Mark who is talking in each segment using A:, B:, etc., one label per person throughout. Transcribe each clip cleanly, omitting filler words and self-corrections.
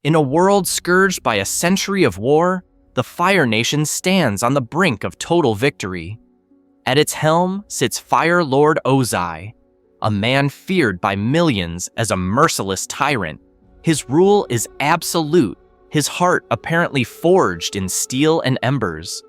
A: In a world scourged by a century of war, the Fire Nation stands on the brink of total victory. At its helm sits Fire Lord Ozai, a man feared by millions as a merciless tyrant. His rule is absolute, his heart apparently forged in steel and embers.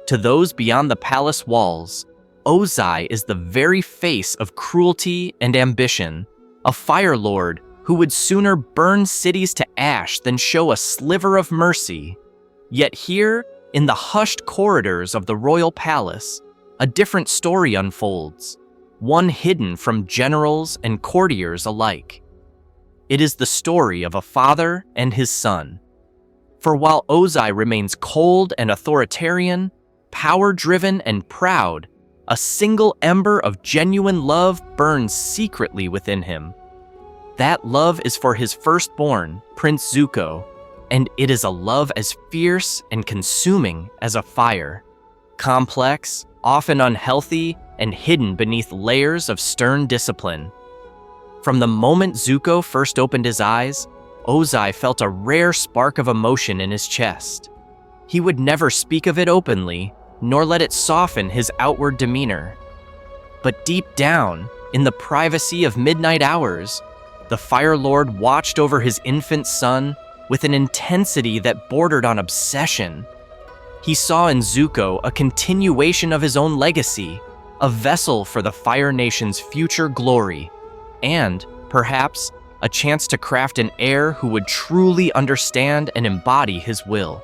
A: To those beyond the palace walls, Ozai is the very face of cruelty and ambition, a Fire Lord who would sooner burn cities to ash than show a sliver of mercy. Yet here, in the hushed corridors of the royal palace, a different story unfolds, one hidden from generals and courtiers alike. It is the story of a father and his son. For while Ozai remains cold and authoritarian, power-driven and proud, a single ember of genuine love burns secretly within him. That love is for his firstborn, Prince Zuko, and it is a love as fierce and consuming as a fire, complex, often unhealthy, and hidden beneath layers of stern discipline. From the moment Zuko first opened his eyes, Ozai felt a rare spark of emotion in his chest. He would never speak of it openly, nor let it soften his outward demeanor. But deep down, in the privacy of midnight hours, the Fire Lord watched over his infant son with an intensity that bordered on obsession. He saw in Zuko a continuation of his own legacy, a vessel for the Fire Nation's future glory, and, perhaps, a chance to craft an heir who would truly understand and embody his will.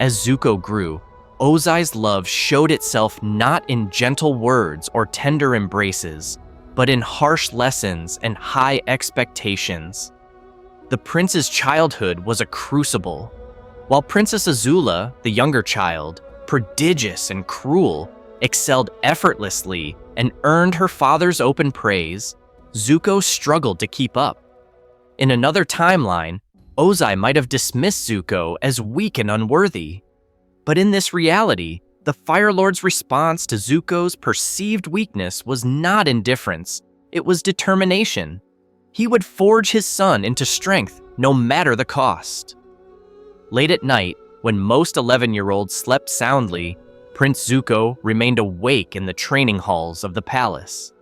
A: As Zuko grew, Ozai's love showed itself not in gentle words or tender embraces, but in harsh lessons and high expectations. The prince's childhood was a crucible. While Princess Azula, the younger child, prodigious and cruel, excelled effortlessly and earned her father's open praise, Zuko struggled to keep up. In another timeline, Ozai might have dismissed Zuko as weak and unworthy. But in this reality, the Fire Lord's response to Zuko's perceived weakness was not indifference, it was determination. He would forge his son into strength no matter the cost. Late at night, when most 11-year-olds slept soundly, Prince Zuko remained awake in the training halls of the palace.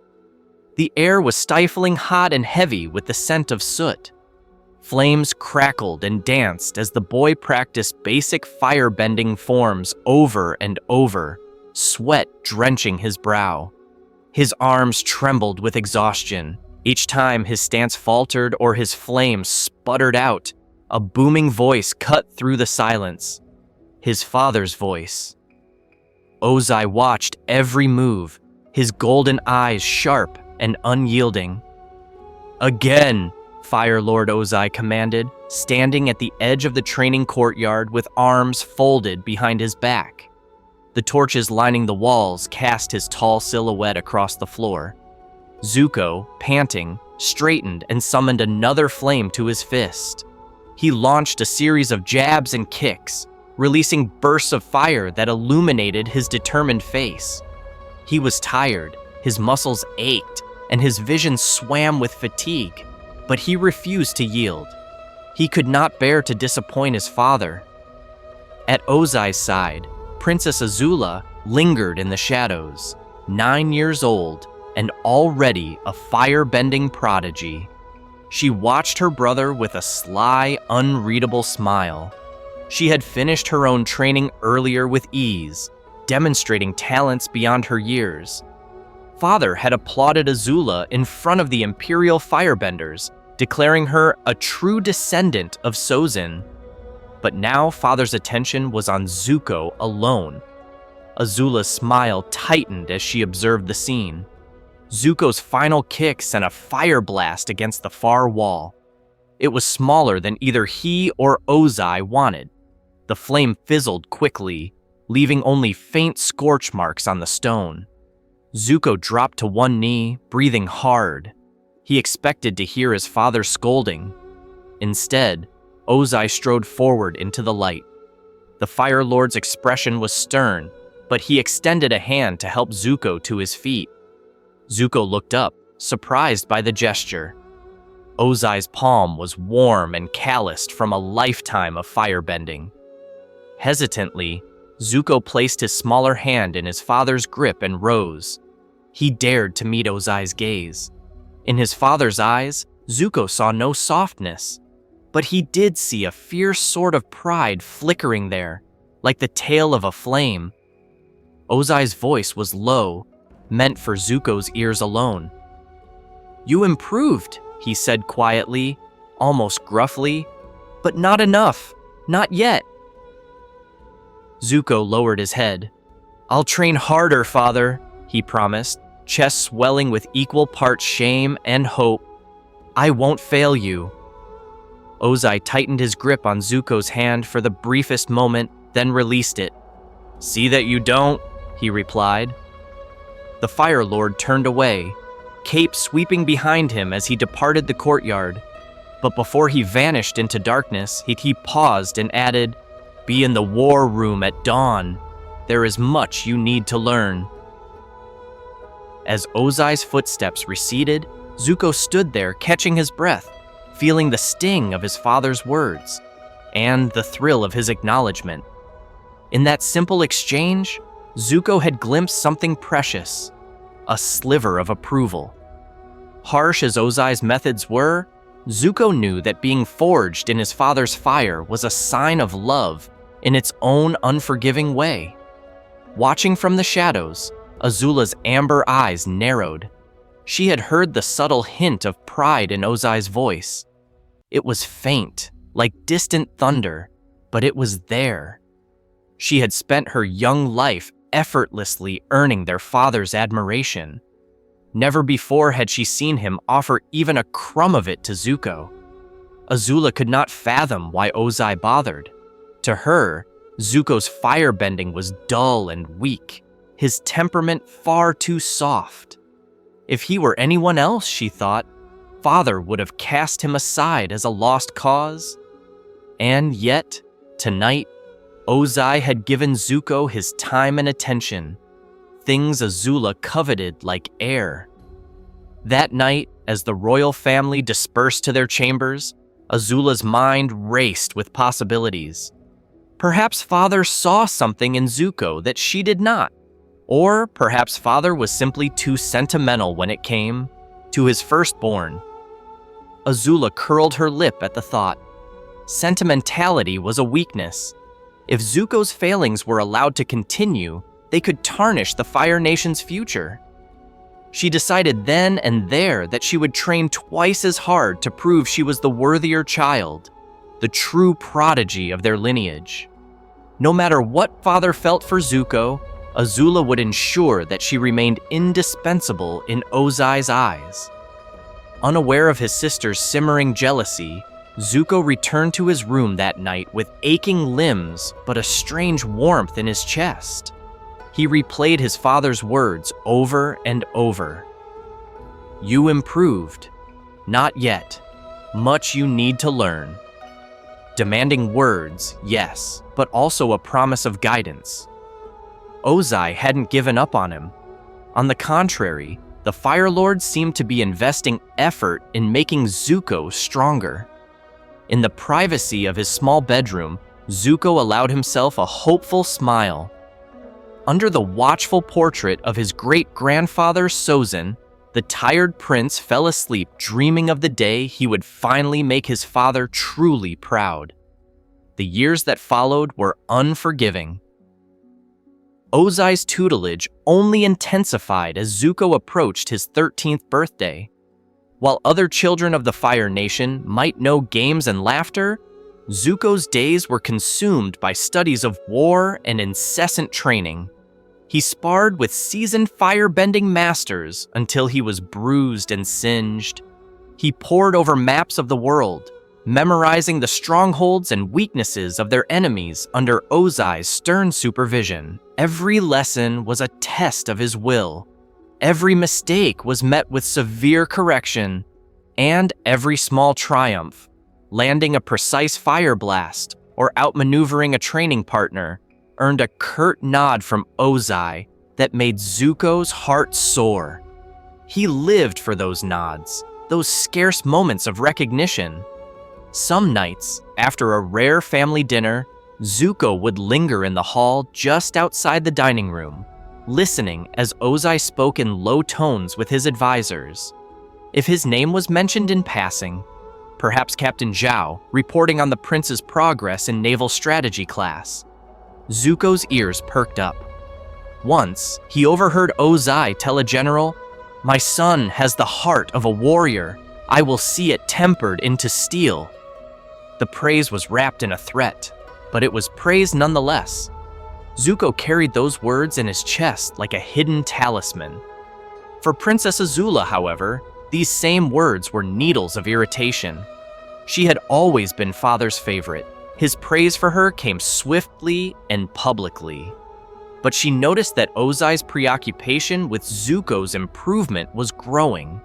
A: The air was stifling hot and heavy with the scent of soot. Flames crackled and danced as the boy practiced basic fire-bending forms over and over, sweat drenching his brow. His arms trembled with exhaustion. Each time his stance faltered or his flame sputtered out, a booming voice cut through the silence. His father's voice. Ozai watched every move, his golden eyes sharp and unyielding. "Again!" Fire Lord Ozai commanded, standing at the edge of the training courtyard with arms folded behind his back. The torches lining the walls cast his tall silhouette across the floor. Zuko, panting, straightened and summoned another flame to his fist. He launched a series of jabs and kicks, releasing bursts of fire that illuminated his determined face. He was tired, his muscles ached, and his vision swam with fatigue. But he refused to yield. He could not bear to disappoint his father. At Ozai's side, Princess Azula lingered in the shadows, 9 years old and already a fire-bending prodigy. She watched her brother with a sly, unreadable smile. She had finished her own training earlier with ease, demonstrating talents beyond her years. Father had applauded Azula in front of the Imperial Firebenders, declaring her a true descendant of Sozin. But now Father's attention was on Zuko alone. Azula's smile tightened as she observed the scene. Zuko's final kick sent a fire blast against the far wall. It was smaller than either he or Ozai wanted. The flame fizzled quickly, leaving only faint scorch marks on the stone. Zuko dropped to one knee, breathing hard. He expected to hear his father scolding. Instead, Ozai strode forward into the light. The Fire Lord's expression was stern, but he extended a hand to help Zuko to his feet. Zuko looked up, surprised by the gesture. Ozai's palm was warm and calloused from a lifetime of firebending. Hesitantly, Zuko placed his smaller hand in his father's grip and rose. He dared to meet Ozai's gaze. In his father's eyes, Zuko saw no softness, but he did see a fierce sort of pride flickering there, like the tail of a flame. Ozai's voice was low, meant for Zuko's ears alone. "You improved," he said quietly, almost gruffly, "but not enough, not yet." Zuko lowered his head. "I'll train harder, father," he promised, chest swelling with equal parts shame and hope. "I won't fail you." Ozai tightened his grip on Zuko's hand for the briefest moment, then released it. "See that you don't," he replied. The Fire Lord turned away, cape sweeping behind him as he departed the courtyard. But before he vanished into darkness, he paused and added, "Be in the war room at dawn. There is much you need to learn." As Ozai's footsteps receded, Zuko stood there catching his breath, feeling the sting of his father's words and the thrill of his acknowledgement. In that simple exchange, Zuko had glimpsed something precious, a sliver of approval. Harsh as Ozai's methods were, Zuko knew that being forged in his father's fire was a sign of love in its own unforgiving way. Watching from the shadows, Azula's amber eyes narrowed. She had heard the subtle hint of pride in Ozai's voice. It was faint, like distant thunder, but it was there. She had spent her young life effortlessly earning their father's admiration. Never before had she seen him offer even a crumb of it to Zuko. Azula could not fathom why Ozai bothered. To her, Zuko's firebending was dull and weak, his temperament far too soft. If he were anyone else, she thought, father would have cast him aside as a lost cause. And yet, tonight, Ozai had given Zuko his time and attention, things Azula coveted like air. That night, as the royal family dispersed to their chambers, Azula's mind raced with possibilities. Perhaps father saw something in Zuko that she did not. Or perhaps father was simply too sentimental when it came to his firstborn. Azula curled her lip at the thought. Sentimentality was a weakness. If Zuko's failings were allowed to continue, they could tarnish the Fire Nation's future. She decided then and there that she would train twice as hard to prove she was the worthier child, the true prodigy of their lineage. No matter what father felt for Zuko, Azula would ensure that she remained indispensable in Ozai's eyes. Unaware of his sister's simmering jealousy, Zuko returned to his room that night with aching limbs but a strange warmth in his chest. He replayed his father's words over and over. "You improved. Not yet. Much you need to learn." Demanding words, yes, but also a promise of guidance. Ozai hadn't given up on him. On the contrary, the Fire Lord seemed to be investing effort in making Zuko stronger. In the privacy of his small bedroom, Zuko allowed himself a hopeful smile. Under the watchful portrait of his great-grandfather Sozin, the tired prince fell asleep dreaming of the day he would finally make his father truly proud. The years that followed were unforgiving. Ozai's tutelage only intensified as Zuko approached his 13th birthday. While other children of the Fire Nation might know games and laughter, Zuko's days were consumed by studies of war and incessant training. He sparred with seasoned firebending masters until he was bruised and singed. He pored over maps of the world, memorizing the strongholds and weaknesses of their enemies under Ozai's stern supervision. Every lesson was a test of his will. Every mistake was met with severe correction, and every small triumph, landing a precise fire blast or outmaneuvering a training partner, earned a curt nod from Ozai that made Zuko's heart soar. He lived for those nods, those scarce moments of recognition. Some nights, after a rare family dinner, Zuko would linger in the hall just outside the dining room, listening as Ozai spoke in low tones with his advisors. If his name was mentioned in passing, perhaps Captain Zhao reporting on the prince's progress in naval strategy class, Zuko's ears perked up. Once, he overheard Ozai tell a general, "My son has the heart of a warrior. I will see it tempered into steel." The praise was wrapped in a threat, but it was praise nonetheless. Zuko carried those words in his chest like a hidden talisman. For Princess Azula, however, these same words were needles of irritation. She had always been father's favorite. His praise for her came swiftly and publicly. But she noticed that Ozai's preoccupation with Zuko's improvement was growing.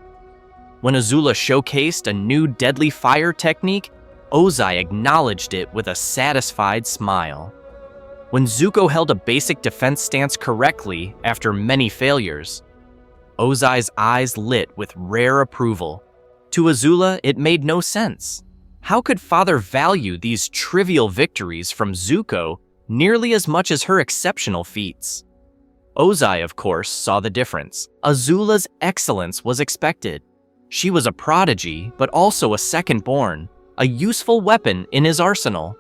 A: When Azula showcased a new deadly fire technique, Ozai acknowledged it with a satisfied smile. When Zuko held a basic defense stance correctly after many failures, Ozai's eyes lit with rare approval. To Azula, it made no sense. How could father value these trivial victories from Zuko nearly as much as her exceptional feats? Ozai, of course, saw the difference. Azula's excellence was expected. She was a prodigy, but also a second-born, a useful weapon in his arsenal.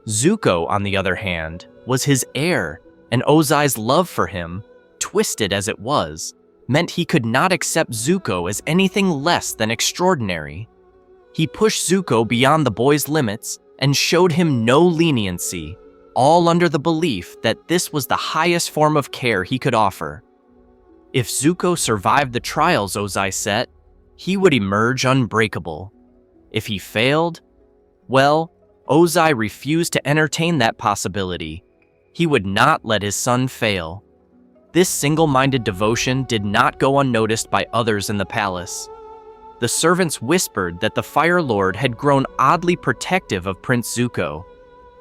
A: Zuko, on the other hand, was his heir, and Ozai's love for him, twisted as it was, meant he could not accept Zuko as anything less than extraordinary. He pushed Zuko beyond the boy's limits and showed him no leniency, all under the belief that this was the highest form of care he could offer. If Zuko survived the trials Ozai set, he would emerge unbreakable. If he failed, well, Ozai refused to entertain that possibility. He would not let his son fail. This single-minded devotion did not go unnoticed by others in the palace. The servants whispered that the Fire Lord had grown oddly protective of Prince Zuko.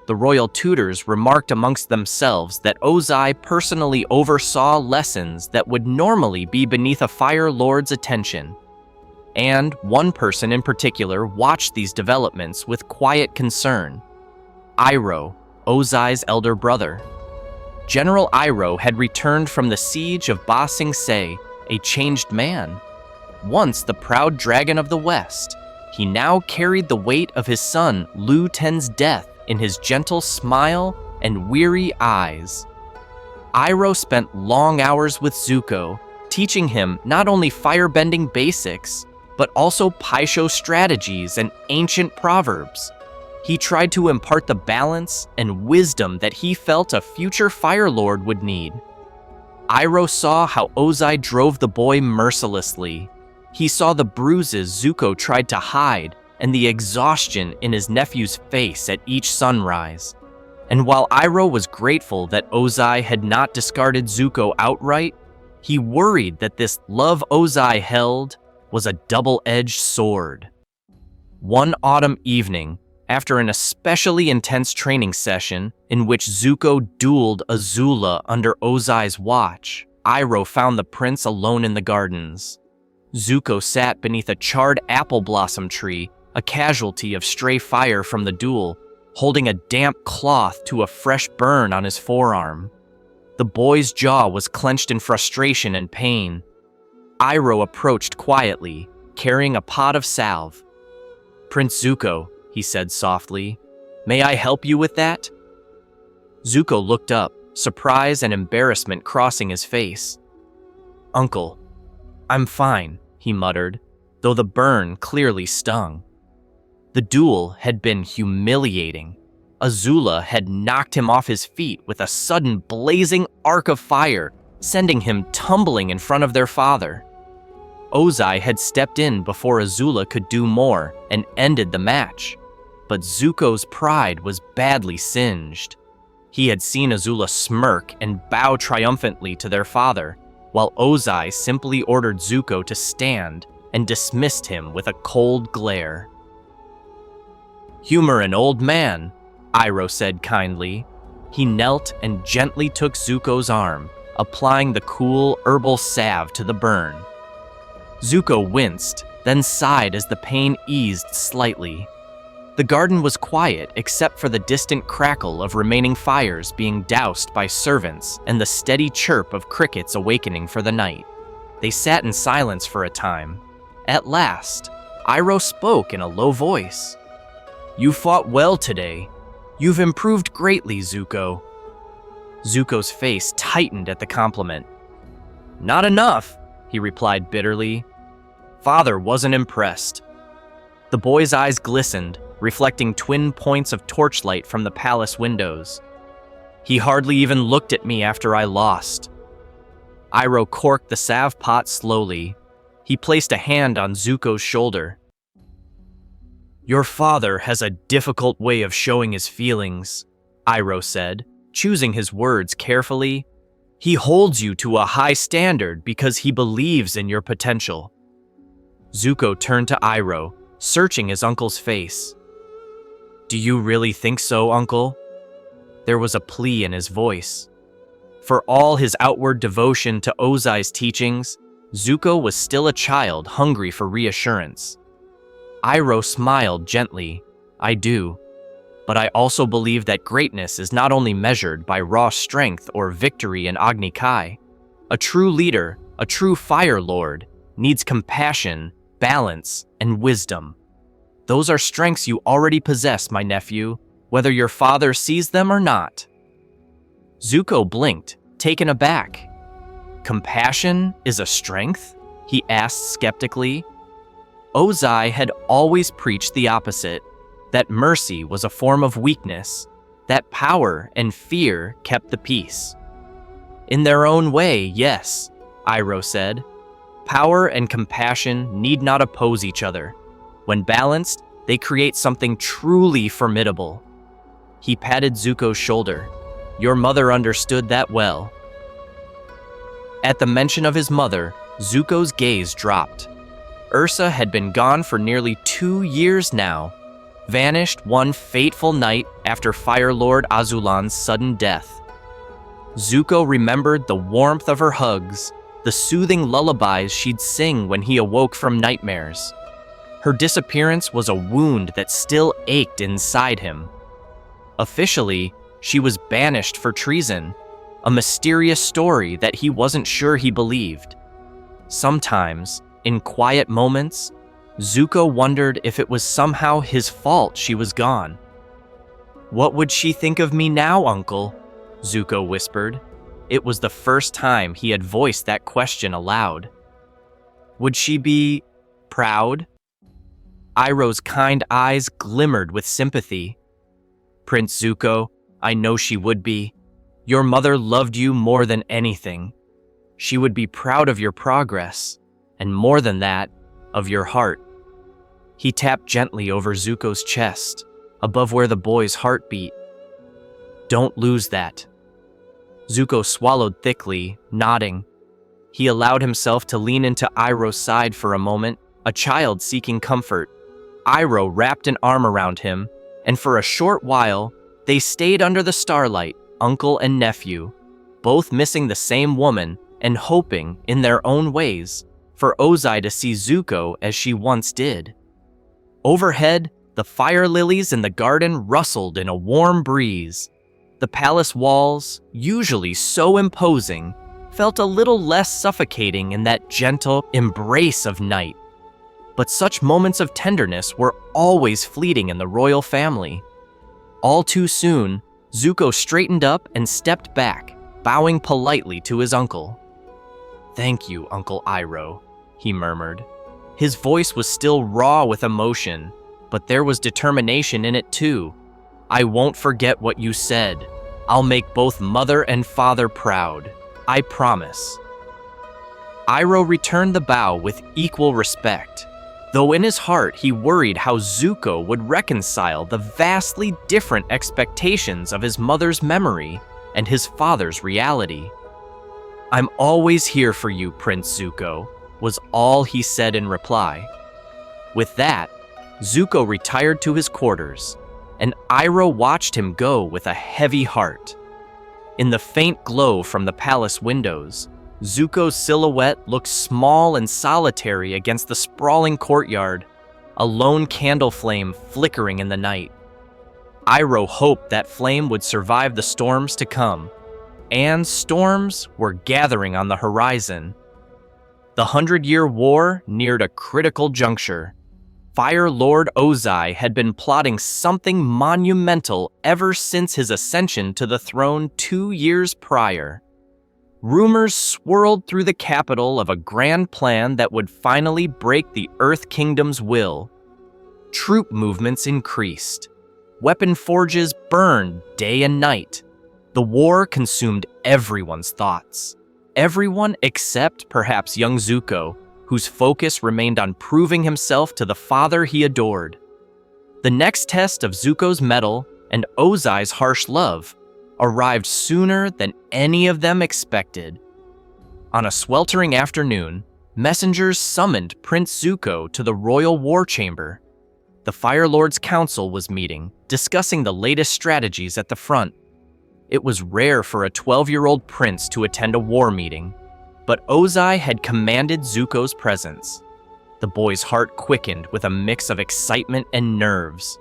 A: The royal tutors remarked amongst themselves that Ozai personally oversaw lessons that would normally be beneath a Fire Lord's attention. And one person in particular watched these developments with quiet concern. Iroh, Ozai's elder brother. General Iroh had returned from the siege of Ba Sing Se, a changed man. Once the proud dragon of the West, he now carried the weight of his son Lu Ten's death in his gentle smile and weary eyes. Iroh spent long hours with Zuko, teaching him not only firebending basics, but also Paisho strategies and ancient proverbs. He tried to impart the balance and wisdom that he felt a future Fire Lord would need. Iroh saw how Ozai drove the boy mercilessly. He saw the bruises Zuko tried to hide and the exhaustion in his nephew's face at each sunrise. And while Iroh was grateful that Ozai had not discarded Zuko outright, he worried that this love Ozai held was a double-edged sword. One autumn evening, after an especially intense training session in which Zuko dueled Azula under Ozai's watch, Iroh found the prince alone in the gardens. Zuko sat beneath a charred apple blossom tree, a casualty of stray fire from the duel, holding a damp cloth to a fresh burn on his forearm. The boy's jaw was clenched in frustration and pain. Iroh approached quietly, carrying a pot of salve. "Prince Zuko," he said softly, "may I help you with that?" Zuko looked up, surprise and embarrassment crossing his face. "Uncle, I'm fine," he muttered, though the burn clearly stung. The duel had been humiliating. Azula had knocked him off his feet with a sudden blazing arc of fire, sending him tumbling in front of their father. Ozai had stepped in before Azula could do more and ended the match. But Zuko's pride was badly singed. He had seen Azula smirk and bow triumphantly to their father, while Ozai simply ordered Zuko to stand and dismissed him with a cold glare. "Humor an old man," Iroh said kindly. He knelt and gently took Zuko's arm, applying the cool herbal salve to the burn. Zuko winced, then sighed as the pain eased slightly. The garden was quiet except for the distant crackle of remaining fires being doused by servants and the steady chirp of crickets awakening for the night. They sat in silence for a time. At last, Iroh spoke in a low voice. "You fought well today. You've improved greatly, Zuko." Zuko's face tightened at the compliment. "Not enough," he replied bitterly. "Father wasn't impressed." The boy's eyes glistened, reflecting twin points of torchlight from the palace windows. "He hardly even looked at me after I lost." Iroh corked the salve pot slowly. He placed a hand on Zuko's shoulder. "Your father has a difficult way of showing his feelings," Iroh said, choosing his words carefully. "He holds you to a high standard because he believes in your potential." Zuko turned to Iroh, searching his uncle's face. "Do you really think so, Uncle?" There was a plea in his voice. For all his outward devotion to Ozai's teachings, Zuko was still a child hungry for reassurance. Iroh smiled gently. "I do. But I also believe that greatness is not only measured by raw strength or victory in Agni Kai. A true leader, a true Fire Lord, needs compassion, balance, and wisdom. Those are strengths you already possess, my nephew, whether your father sees them or not." Zuko blinked, taken aback. "Compassion is a strength?" he asked skeptically. Ozai had always preached the opposite, that mercy was a form of weakness, that power and fear kept the peace. "In their own way, yes," Iroh said. "Power and compassion need not oppose each other. When balanced, they create something truly formidable." He patted Zuko's shoulder. "Your mother understood that well." At the mention of his mother, Zuko's gaze dropped. Ursa had been gone for nearly 2 years now, vanished one fateful night after Fire Lord Azulan's sudden death. Zuko remembered the warmth of her hugs, the soothing lullabies she'd sing when he awoke from nightmares. Her disappearance was a wound that still ached inside him. Officially, she was banished for treason, a mysterious story that he wasn't sure he believed. Sometimes, in quiet moments, Zuko wondered if it was somehow his fault she was gone. "What would she think of me now, Uncle?" Zuko whispered. It was the first time he had voiced that question aloud. "Would she be proud?" Iroh's kind eyes glimmered with sympathy. "Prince Zuko, I know she would be. Your mother loved you more than anything. She would be proud of your progress, and more than that, of your heart." He tapped gently over Zuko's chest, above where the boy's heart beat. "Don't lose that." Zuko swallowed thickly, nodding. He allowed himself to lean into Iroh's side for a moment, a child seeking comfort. Iroh wrapped an arm around him, and for a short while, they stayed under the starlight, uncle and nephew, both missing the same woman and hoping, in their own ways, for Ozai to see Zuko as she once did. Overhead, the fire lilies in the garden rustled in a warm breeze. The palace walls, usually so imposing, felt a little less suffocating in that gentle embrace of night. But such moments of tenderness were always fleeting in the royal family. All too soon, Zuko straightened up and stepped back, bowing politely to his uncle. "Thank you, Uncle Iroh," he murmured. His voice was still raw with emotion, but there was determination in it too. "I won't forget what you said. I'll make both mother and father proud. I promise." Iroh returned the bow with equal respect, though in his heart he worried how Zuko would reconcile the vastly different expectations of his mother's memory and his father's reality. "I'm always here for you, Prince Zuko," was all he said in reply. With that, Zuko retired to his quarters, and Iroh watched him go with a heavy heart. In the faint glow from the palace windows, Zuko's silhouette looked small and solitary against the sprawling courtyard, a lone candle flame flickering in the night. Iroh hoped that flame would survive the storms to come, and storms were gathering on the horizon. The 100-Year War neared a critical juncture. Fire Lord Ozai had been plotting something monumental ever since his ascension to the throne 2 years prior. Rumors swirled through the capital of a grand plan that would finally break the Earth Kingdom's will. Troop movements increased. Weapon forges burned day and night. The war consumed everyone's thoughts. Everyone except perhaps young Zuko, whose focus remained on proving himself to the father he adored. The next test of Zuko's mettle and Ozai's harsh love arrived sooner than any of them expected. On a sweltering afternoon, messengers summoned Prince Zuko to the royal war chamber. The Fire Lord's council was meeting, discussing the latest strategies at the front. It was rare for a 12-year-old prince to attend a war meeting, but Ozai had commanded Zuko's presence. The boy's heart quickened with a mix of excitement and nerves.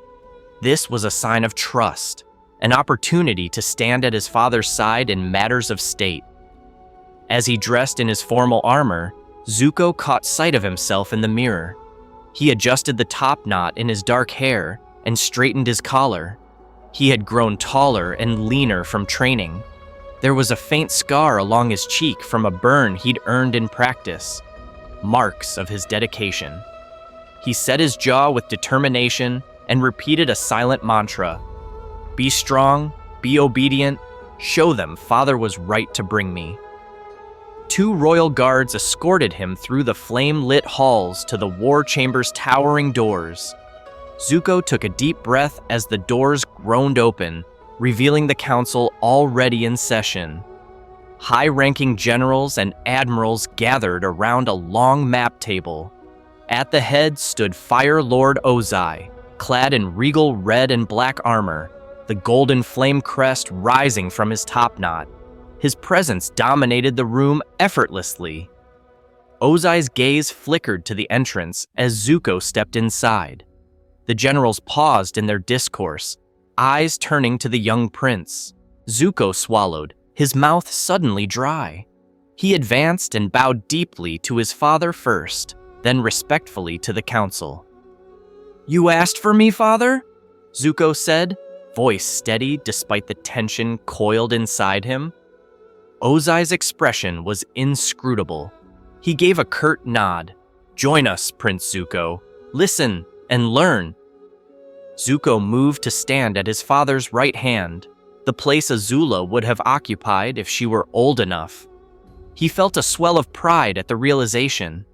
A: This was a sign of trust, an opportunity to stand at his father's side in matters of state. As he dressed in his formal armor, Zuko caught sight of himself in the mirror. He adjusted the top knot in his dark hair and straightened his collar. He had grown taller and leaner from training. There was a faint scar along his cheek from a burn he'd earned in practice, marks of his dedication. He set his jaw with determination and repeated a silent mantra. Be strong, be obedient, show them Father was right to bring me. 2 royal guards escorted him through the flame-lit halls to the war chamber's towering doors. Zuko took a deep breath as the doors groaned open, revealing the council already in session. High-ranking generals and admirals gathered around a long map table. At the head stood Fire Lord Ozai, clad in regal red and black armor, the golden flame crest rising from his top knot. His presence dominated the room effortlessly. Ozai's gaze flickered to the entrance as Zuko stepped inside. The generals paused in their discourse, eyes turning to the young prince. Zuko swallowed, his mouth suddenly dry. He advanced and bowed deeply to his father first, then respectfully to the council. "You asked for me, father?" Zuko said, voice steady despite the tension coiled inside him. Ozai's expression was inscrutable. He gave a curt nod. "Join us, Prince Zuko. Listen and learn." Zuko moved to stand at his father's right hand, the place Azula would have occupied if she were old enough. He felt a swell of pride at the realization.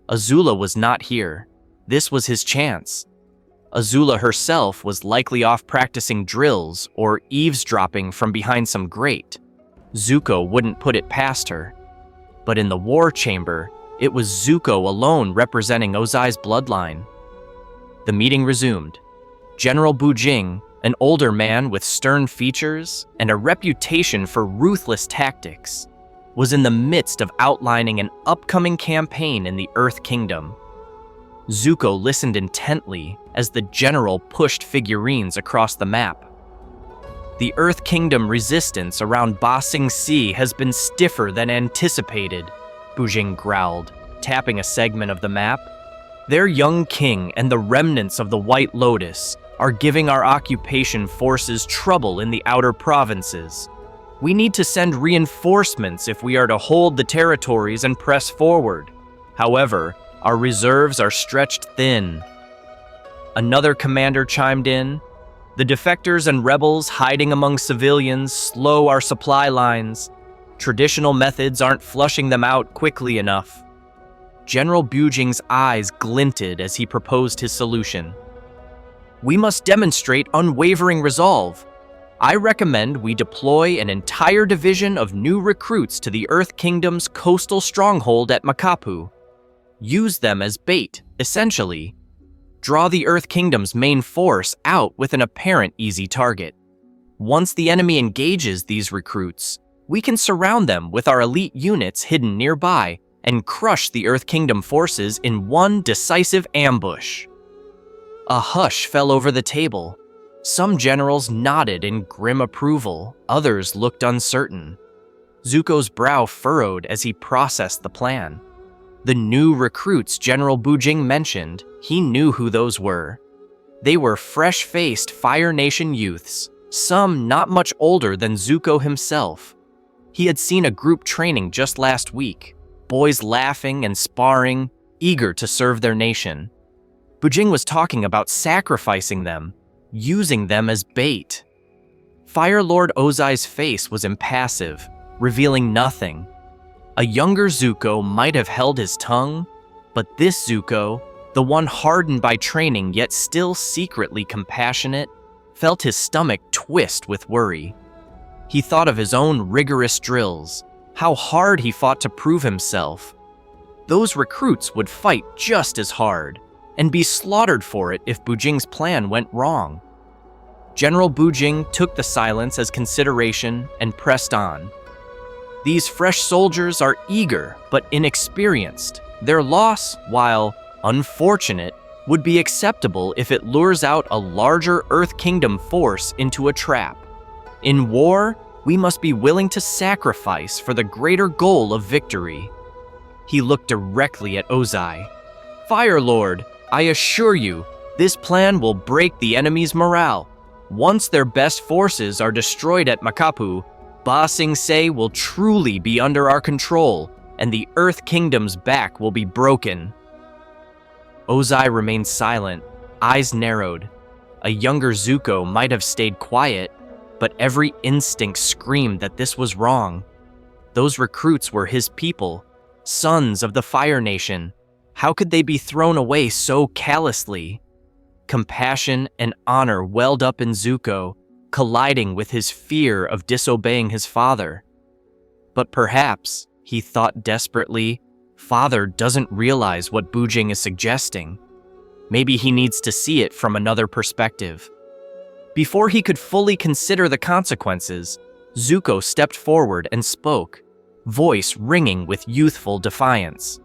A: Azula was not here. This was his chance. Azula herself was likely off practicing drills or eavesdropping from behind some grate. Zuko wouldn't put it past her. But in the war chamber, it was Zuko alone representing Ozai's bloodline. The meeting resumed. General Bujing, an older man with stern features and a reputation for ruthless tactics, was in the midst of outlining an upcoming campaign in the Earth Kingdom. Zuko listened intently as the general pushed figurines across the map. The Earth Kingdom resistance around Ba Sing Se has been stiffer than anticipated, Bujing growled, tapping a segment of the map. Their young king and the remnants of the White Lotus are giving our occupation forces trouble in the outer provinces. We need to send reinforcements if we are to hold the territories and press forward. However, our reserves are stretched thin. Another commander chimed in. The defectors and rebels hiding among civilians slow our supply lines. Traditional methods aren't flushing them out quickly enough. General Bujing's eyes glinted as he proposed his solution. We must demonstrate unwavering resolve. I recommend we deploy an entire division of new recruits to the Earth Kingdom's coastal stronghold at Makapu. Use them as bait, essentially. Draw the Earth Kingdom's main force out with an apparent easy target. Once the enemy engages these recruits, We can surround them with our elite units hidden nearby and crush the Earth Kingdom forces in one decisive ambush." A hush fell over the table. Some generals nodded in grim approval, others looked uncertain. Zuko's brow furrowed as he processed the plan. The new recruits General Bujing mentioned, he knew who those were. They were fresh-faced Fire Nation youths, some not much older than Zuko himself. He had seen a group training just last week, boys laughing and sparring, eager to serve their nation. Bujing was talking about sacrificing them, using them as bait. Fire Lord Ozai's face was impassive, revealing nothing. A younger Zuko might have held his tongue, but this Zuko, the one hardened by training yet still secretly compassionate, felt his stomach twist with worry. He thought of his own rigorous drills, how hard he fought to prove himself. Those recruits would fight just as hard, and be slaughtered for it if Bujing's plan went wrong. General Bujing took the silence as consideration and pressed on. These fresh soldiers are eager but inexperienced. Their loss, while unfortunate, would be acceptable if it lures out a larger Earth Kingdom force into a trap. In war, we must be willing to sacrifice for the greater goal of victory. He looked directly at Ozai. "Fire Lord, I assure you, this plan will break the enemy's morale. Once their best forces are destroyed at Makapu, Ba Sing Se will truly be under our control, and the Earth Kingdom's back will be broken." Ozai remained silent, eyes narrowed. A younger Zuko might have stayed quiet, but every instinct screamed that this was wrong. Those recruits were his people, sons of the Fire Nation. How could they be thrown away so callously? Compassion and honor welled up in Zuko, colliding with his fear of disobeying his father. But perhaps, he thought desperately, father doesn't realize what Bujing is suggesting. Maybe he needs to see it from another perspective. Before he could fully consider the consequences, Zuko stepped forward and spoke, voice ringing with youthful defiance.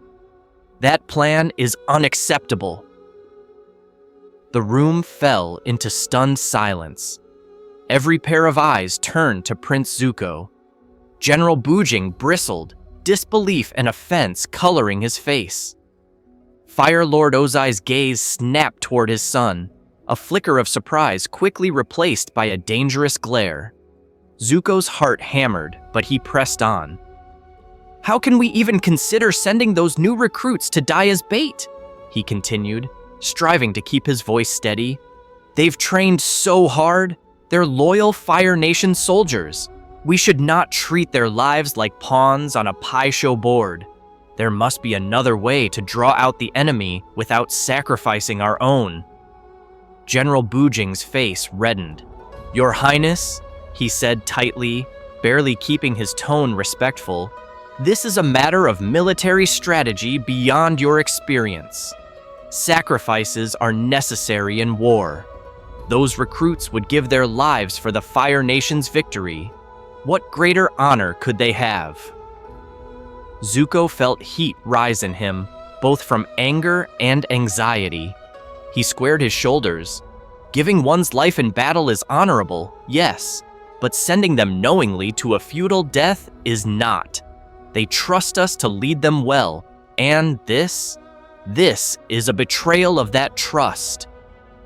A: "That plan is unacceptable." The room fell into stunned silence. Every pair of eyes turned to Prince Zuko. General Bujing bristled, disbelief and offense coloring his face. Fire Lord Ozai's gaze snapped toward his son, a flicker of surprise quickly replaced by a dangerous glare. Zuko's heart hammered, but he pressed on. "How can we even consider sending those new recruits to die as bait?" he continued, striving to keep his voice steady. "They've trained so hard. They're loyal Fire Nation soldiers. We should not treat their lives like pawns on a pie show board. There must be another way to draw out the enemy without sacrificing our own." General Bujing's face reddened. "Your Highness," he said tightly, barely keeping his tone respectful, "this is a matter of military strategy beyond your experience. Sacrifices are necessary in war. Those recruits would give their lives for the Fire Nation's victory. What greater honor could they have?" Zuko felt heat rise in him, both from anger and anxiety. He squared his shoulders. Giving one's life in battle is honorable, yes, but sending them knowingly to a futile death is not. They trust us to lead them well, and this is a betrayal of that trust.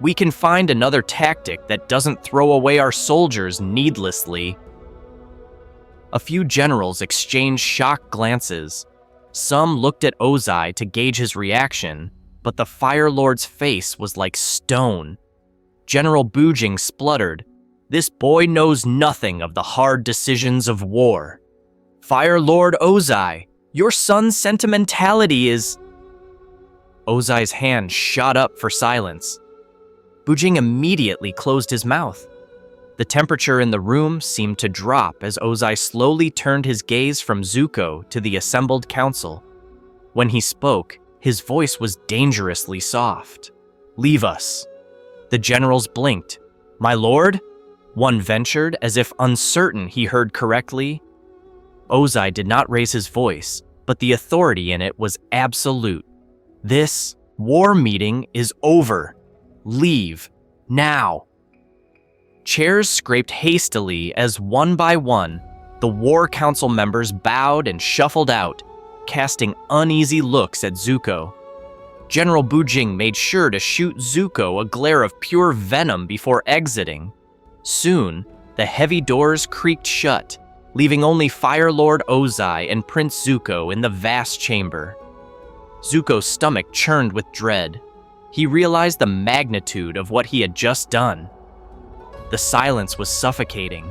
A: We can find another tactic that doesn't throw away our soldiers needlessly. A few generals exchanged shocked glances. Some looked at Ozai to gauge his reaction, but the Fire Lord's face was like stone. General Bujing spluttered, "This boy knows nothing of the hard decisions of war. Fire Lord Ozai, your son's sentimentality is..." Ozai's hand shot up for silence. Bujing immediately closed his mouth. The temperature in the room seemed to drop as Ozai slowly turned his gaze from Zuko to the assembled council. When he spoke, his voice was dangerously soft. "Leave us." The generals blinked. "My lord?" One ventured, as if uncertain he heard correctly. Ozai did not raise his voice, but the authority in it was absolute. This war meeting is over. Leave. Now. Chairs scraped hastily as one by one, the War Council members bowed and shuffled out, casting uneasy looks at Zuko. General Bujing made sure to shoot Zuko a glare of pure venom before exiting. Soon, the heavy doors creaked shut, leaving only Fire Lord Ozai and Prince Zuko in the vast chamber. Zuko's stomach churned with dread. He realized the magnitude of what he had just done. The silence was suffocating.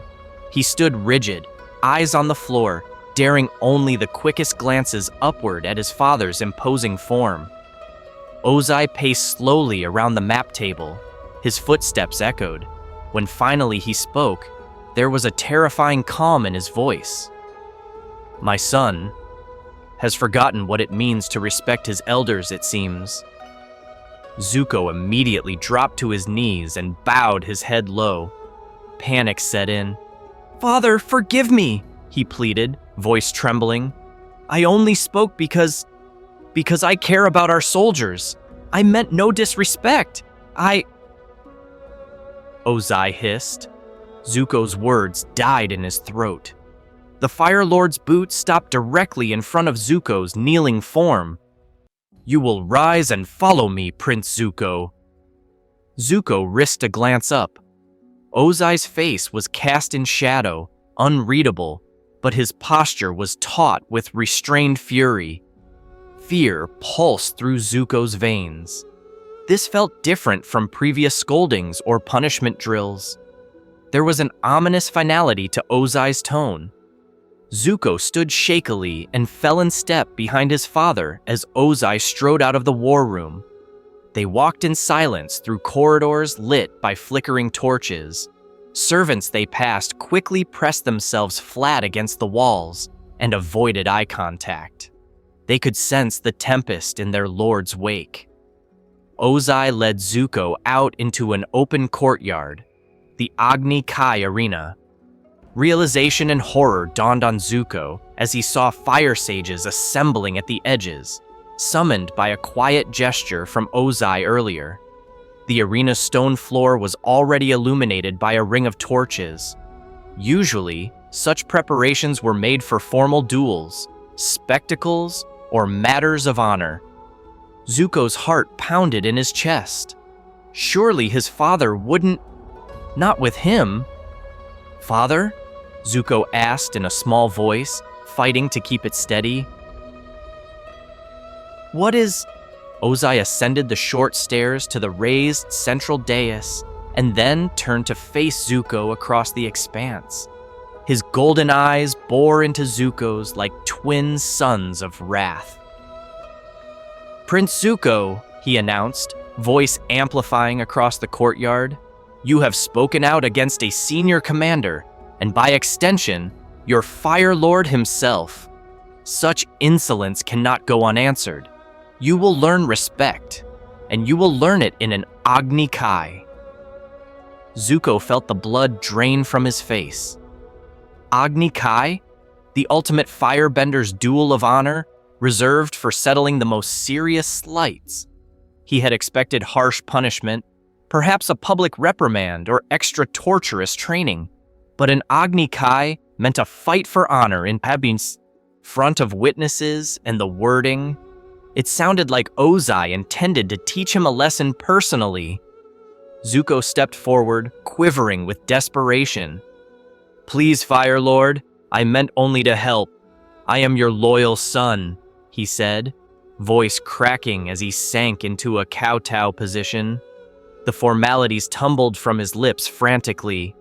A: He stood rigid, eyes on the floor, daring only the quickest glances upward at his father's imposing form. Ozai paced slowly around the map table. His footsteps echoed. When finally he spoke, there was a terrifying calm in his voice. "My son has forgotten what it means to respect his elders, it seems." Zuko immediately dropped to his knees and bowed his head low. Panic set in. "Father, forgive me," he pleaded, voice trembling. "I only spoke because I care about our soldiers. I meant no disrespect. Ozai hissed. Zuko's words died in his throat. The Fire Lord's boot stopped directly in front of Zuko's kneeling form. "You will rise and follow me, Prince Zuko." Zuko risked a glance up. Ozai's face was cast in shadow, unreadable, but his posture was taut with restrained fury. Fear pulsed through Zuko's veins. This felt different from previous scoldings or punishment drills. There was an ominous finality to Ozai's tone. Zuko stood shakily and fell in step behind his father as Ozai strode out of the war room. They walked in silence through corridors lit by flickering torches. Servants they passed quickly pressed themselves flat against the walls and avoided eye contact. They could sense the tempest in their lord's wake. Ozai led Zuko out into an open courtyard, the Agni Kai Arena. Realization and horror dawned on Zuko as he saw fire sages assembling at the edges, summoned by a quiet gesture from Ozai earlier. The arena's stone floor was already illuminated by a ring of torches. Usually, such preparations were made for formal duels, spectacles, or matters of honor. Zuko's heart pounded in his chest. Surely his father wouldn't... Not with him. "Father?" Zuko asked in a small voice, fighting to keep it steady. "What is..." Ozai ascended the short stairs to the raised central dais and then turned to face Zuko across the expanse. His golden eyes bore into Zuko's like twin suns of wrath. "Prince Zuko," he announced, voice amplifying across the courtyard, "you have spoken out against a senior commander, and by extension, your Fire Lord himself. Such insolence cannot go unanswered. You will learn respect, and you will learn it in an Agni Kai." Zuko felt the blood drain from his face. Agni Kai? The ultimate firebender's duel of honor, reserved for settling the most serious slights. He had expected harsh punishment, perhaps a public reprimand or extra torturous training. But an Agni Kai meant a fight for honor in Pabin's front of witnesses, and the wording. It sounded like Ozai intended to teach him a lesson personally. Zuko stepped forward, quivering with desperation. "Please, Fire Lord, I meant only to help. I am your loyal son," he said, voice cracking as he sank into a kowtow position. The formalities tumbled from his lips frantically.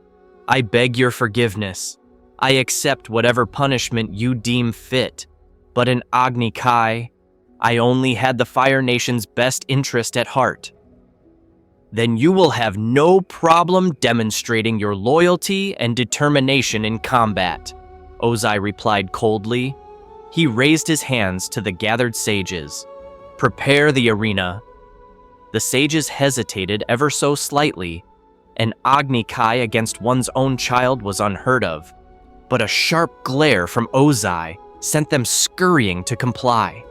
A: "I beg your forgiveness. I accept whatever punishment you deem fit. But in Agni Kai, I only had the Fire Nation's best interest at heart." "Then you will have no problem demonstrating your loyalty and determination in combat," Ozai replied coldly. He raised his hands to the gathered sages. "Prepare the arena." The sages hesitated ever so slightly. An Agni Kai against one's own child was unheard of. but a sharp glare from Ozai sent them scurrying to comply.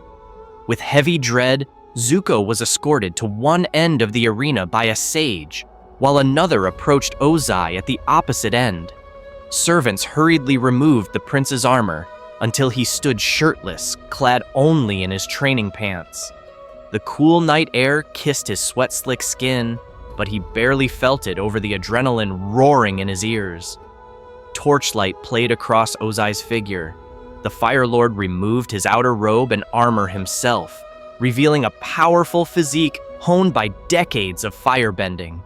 A: With heavy dread, Zuko was escorted to one end of the arena by a sage, while another approached Ozai at the opposite end. Servants hurriedly removed the prince's armor until he stood shirtless, clad only in his training pants. The cool night air kissed his sweat-slick skin, but he barely felt it over the adrenaline roaring in his ears. Torchlight played across Ozai's figure. The Fire Lord removed his outer robe and armor himself, revealing a powerful physique honed by decades of firebending.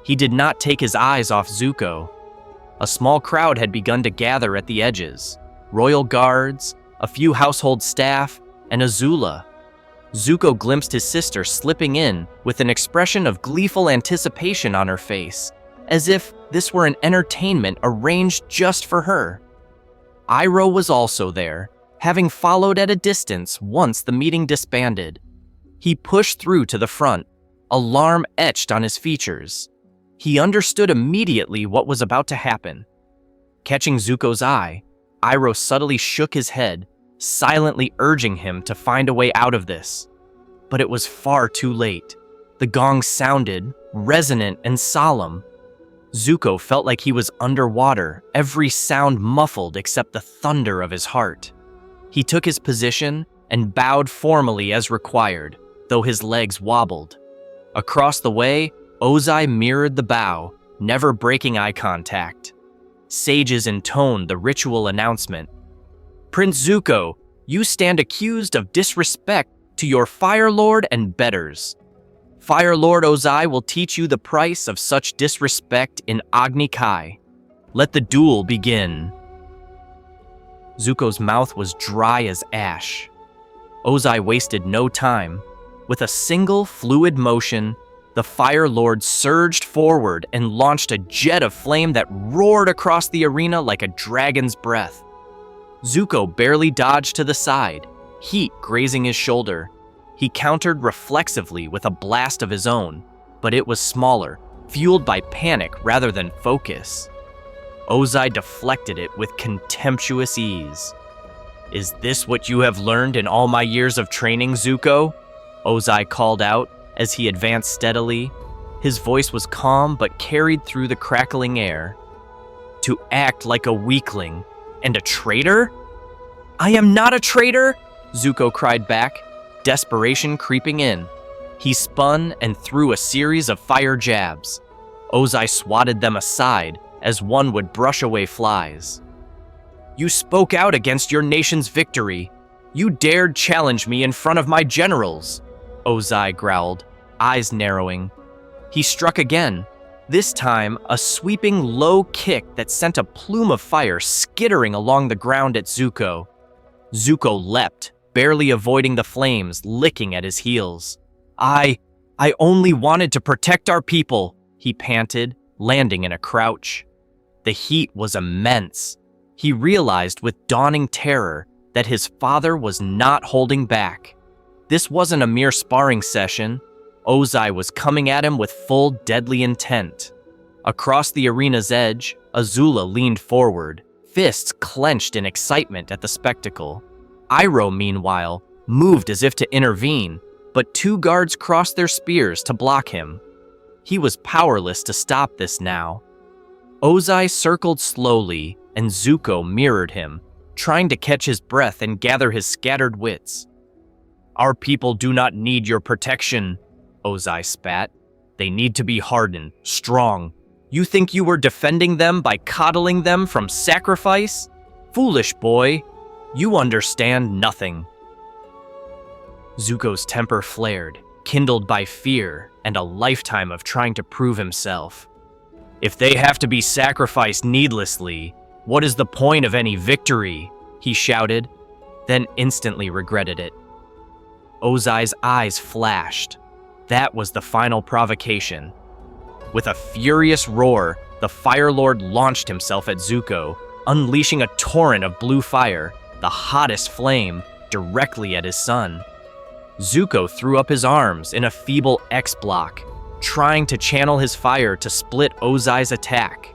A: He did not take his eyes off Zuko. A small crowd had begun to gather at the edges. Royal guards, a few household staff, and Azula. Zuko glimpsed his sister slipping in with an expression of gleeful anticipation on her face, as if this were an entertainment arranged just for her. Iroh was also there, having followed at a distance once the meeting disbanded. He pushed through to the front, alarm etched on his features. He understood immediately what was about to happen. Catching Zuko's eye, Iroh subtly shook his head, silently urging him to find a way out of this. But it was far too late. The gong sounded, resonant and solemn. Zuko felt like he was underwater, every sound muffled except the thunder of his heart. He took his position and bowed formally as required, though his legs wobbled. Across the way, Ozai mirrored the bow, never breaking eye contact. Sages intoned the ritual announcement. "Prince Zuko, you stand accused of disrespect to your Fire Lord and betters. Fire Lord Ozai will teach you the price of such disrespect in Agni Kai. Let the duel begin." Zuko's mouth was dry as ash. Ozai wasted no time. With a single fluid motion, the Fire Lord surged forward and launched a jet of flame that roared across the arena like a dragon's breath. Zuko barely dodged to the side, heat grazing his shoulder. He countered reflexively with a blast of his own, but it was smaller, fueled by panic rather than focus. Ozai deflected it with contemptuous ease. "Is this what you have learned in all my years of training, Zuko?" Ozai called out as he advanced steadily. His voice was calm but carried through the crackling air. "To act like a weakling and a traitor?" "I am not a traitor!" Zuko cried back, desperation creeping in. He spun and threw a series of fire jabs. Ozai swatted them aside as one would brush away flies. "You spoke out against your nation's victory. You dared challenge me in front of my generals," Ozai growled, eyes narrowing. He struck again, this time a sweeping low kick that sent a plume of fire skittering along the ground at Zuko. Zuko leapt, barely avoiding the flames licking at his heels. I only wanted to protect our people," he panted, landing in a crouch. The heat was immense. He realized with dawning terror that his father was not holding back. This wasn't a mere sparring session. Ozai was coming at him with full deadly intent. Across the arena's edge, Azula leaned forward, fists clenched in excitement at the spectacle. Iroh, meanwhile, moved as if to intervene, but two guards crossed their spears to block him. He was powerless to stop this now. Ozai circled slowly, and Zuko mirrored him, trying to catch his breath and gather his scattered wits. "Our people do not need your protection," Ozai spat. "They need to be hardened, strong. You think you were defending them by coddling them from sacrifice? Foolish boy, you understand nothing." Zuko's temper flared, kindled by fear and a lifetime of trying to prove himself. "If they have to be sacrificed needlessly, what is the point of any victory?" he shouted, then instantly regretted it. Ozai's eyes flashed. That was the final provocation. With a furious roar, the Fire Lord launched himself at Zuko, unleashing a torrent of blue fire, the hottest flame, directly at his son. Zuko threw up his arms in a feeble X-block, trying to channel his fire to split Ozai's attack.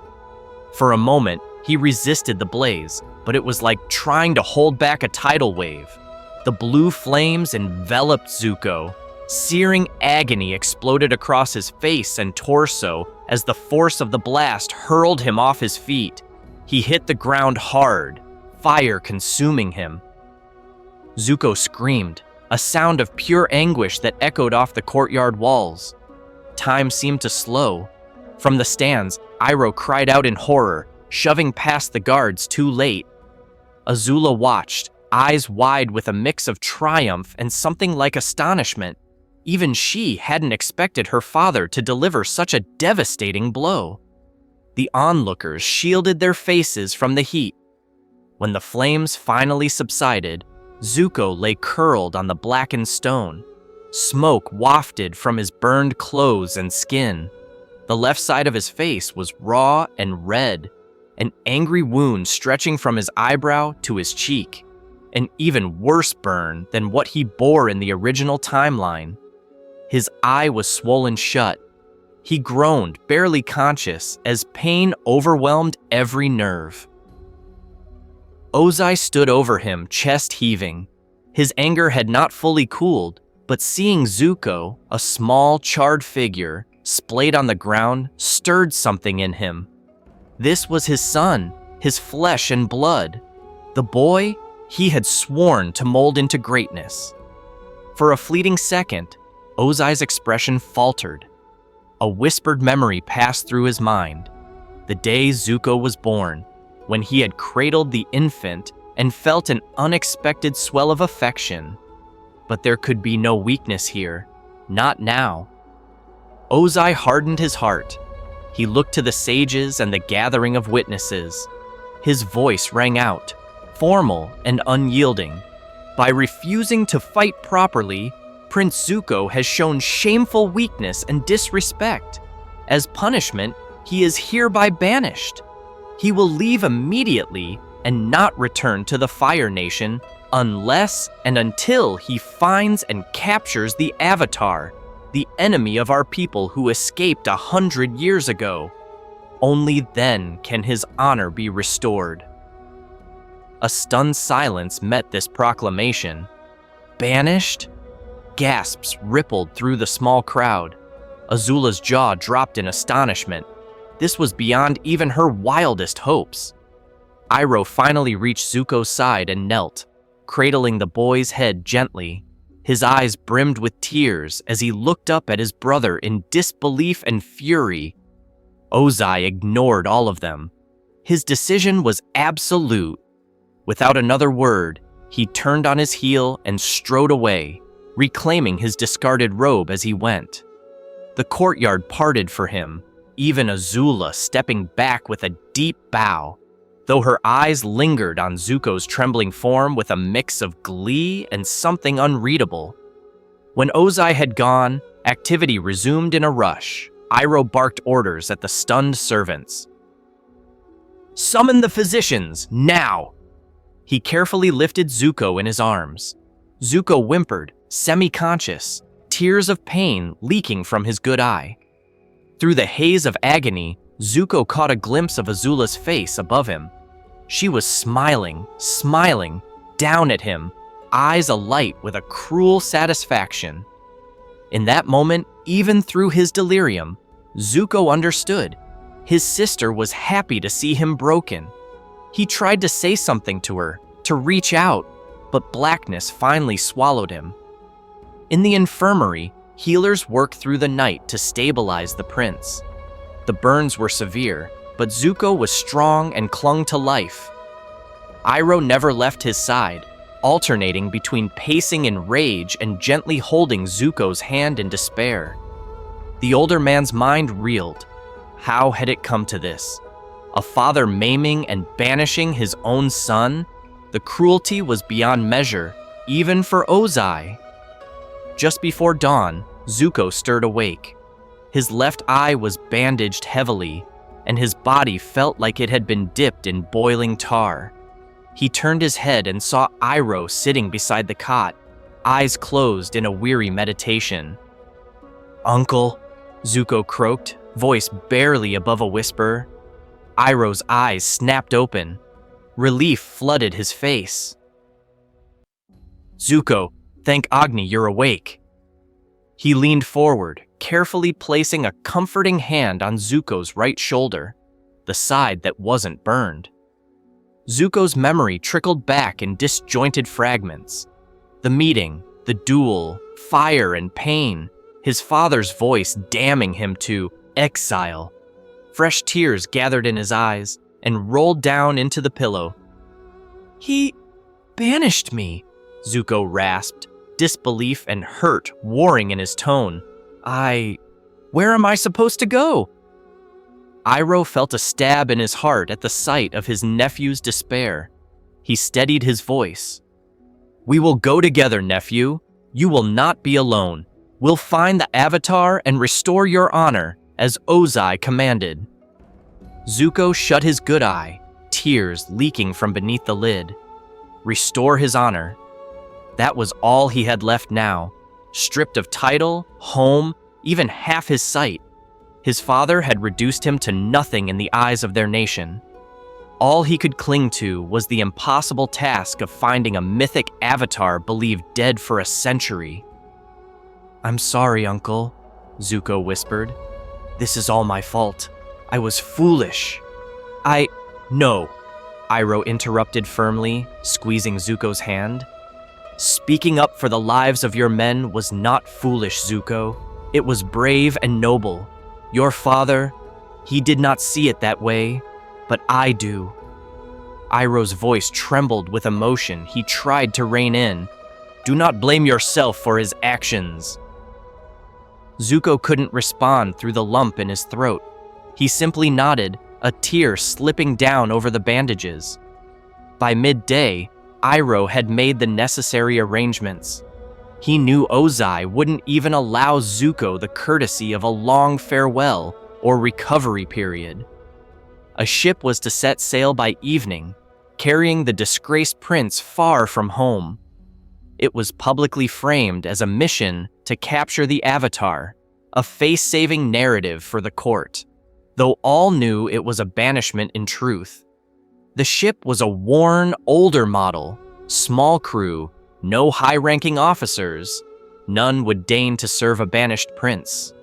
A: For a moment, He resisted the blaze, but it was like trying to hold back a tidal wave. The blue flames enveloped Zuko. Searing agony exploded across his face and torso as the force of the blast hurled him off his feet. He hit the ground hard, fire consuming him. Zuko screamed, a sound of pure anguish that echoed off the courtyard walls. Time seemed to slow. From the stands, Iroh cried out in horror, shoving past the guards too late. Azula watched, eyes wide with a mix of triumph and something like astonishment. Even she hadn't expected her father to deliver such a devastating blow. The onlookers shielded their faces from the heat. When the flames finally subsided, Zuko lay curled on the blackened stone. Smoke wafted from his burned clothes and skin. The left side of his face was raw and red, an angry wound stretching from his eyebrow to his cheek, an even worse burn than what he bore in the original timeline. His eye was swollen shut. He groaned, barely conscious, as pain overwhelmed every nerve. Ozai stood over him, chest heaving. His anger had not fully cooled, but seeing Zuko, a small, charred figure, splayed on the ground, stirred something in him. This was his son, his flesh and blood. The boy he had sworn to mold into greatness. For a fleeting second, Ozai's expression faltered. A whispered memory passed through his mind. The day Zuko was born, when he had cradled the infant and felt an unexpected swell of affection. But there could be no weakness here, not now. Ozai hardened his heart. He looked to the sages and the gathering of witnesses. His voice rang out, formal and unyielding. By refusing to fight properly, Prince Zuko has shown shameful weakness and disrespect. As punishment, he is hereby banished. He will leave immediately and not return to the Fire Nation unless and until he finds and captures the Avatar, the enemy of our people who escaped 100 years ago. Only then can his honor be restored. A stunned silence met this proclamation. Banished? Gasps rippled through the small crowd. Azula's jaw dropped in astonishment. This was beyond even her wildest hopes. Iroh finally reached Zuko's side and knelt, cradling the boy's head gently. His eyes brimmed with tears as he looked up at his brother in disbelief and fury. Ozai ignored all of them. His decision was absolute. Without another word, he turned on his heel and strode away, reclaiming his discarded robe as he went. The courtyard parted for him, even Azula stepping back with a deep bow, though her eyes lingered on Zuko's trembling form with a mix of glee and something unreadable. When Ozai had gone, activity resumed in a rush. Iroh barked orders at the stunned servants. "Summon the physicians, now!" He carefully lifted Zuko in his arms. Zuko whimpered, semi-conscious, tears of pain leaking from his good eye. Through the haze of agony, Zuko caught a glimpse of Azula's face above him. She was smiling, down at him, eyes alight with a cruel satisfaction. In that moment, even through his delirium, Zuko understood. His sister was happy to see him broken. He tried to say something to her, to reach out, but blackness finally swallowed him. In the infirmary, healers worked through the night to stabilize the prince. The burns were severe, but Zuko was strong and clung to life. Iroh never left his side, alternating between pacing in rage and gently holding Zuko's hand in despair. The older man's mind reeled. How had it come to this? A father maiming and banishing his own son? The cruelty was beyond measure, even for Ozai. Just before dawn, Zuko stirred awake. His left eye was bandaged heavily, and his body felt like it had been dipped in boiling tar. He turned his head and saw Iroh sitting beside the cot, eyes closed in a weary meditation. "Uncle," Zuko croaked, voice barely above a whisper. Iroh's eyes snapped open. Relief flooded his face. "Zuko, thank Agni you're awake." He leaned forward, carefully placing a comforting hand on Zuko's right shoulder, the side that wasn't burned. Zuko's memory trickled back in disjointed fragments. The meeting, the duel, fire and pain, his father's voice damning him to exile. Fresh tears gathered in his eyes and rolled down into the pillow. "He banished me," Zuko rasped, disbelief and hurt warring in his tone. Where am I supposed to go?" Iroh felt a stab in his heart at the sight of his nephew's despair. He steadied his voice. "We will go together, nephew. You will not be alone. We'll find the Avatar and restore your honor, as Ozai commanded." Zuko shut his good eye, tears leaking from beneath the lid. Restore his honor. That was all he had left now. Stripped of title, home, even half his sight, his father had reduced him to nothing in the eyes of their nation. All he could cling to was the impossible task of finding a mythic avatar believed dead for a century. "I'm sorry, Uncle," Zuko whispered. "This is all my fault. I was foolish." No, Iroh interrupted firmly, squeezing Zuko's hand. "Speaking up for the lives of your men was not foolish, Zuko. It was brave and noble. Your father, he did not see it that way, but I do." Iroh's voice trembled with emotion he tried to rein in. "Do not blame yourself for his actions." Zuko couldn't respond through the lump in his throat. He simply nodded, a tear slipping down over the bandages. By midday, Iroh had made the necessary arrangements. He knew Ozai wouldn't even allow Zuko the courtesy of a long farewell or recovery period. A ship was to set sail by evening, carrying the disgraced prince far from home. It was publicly framed as a mission to capture the Avatar, a face-saving narrative for the court, though all knew it was a banishment in truth. The ship was a worn, older model, small crew, no high-ranking officers. None would deign to serve a banished prince.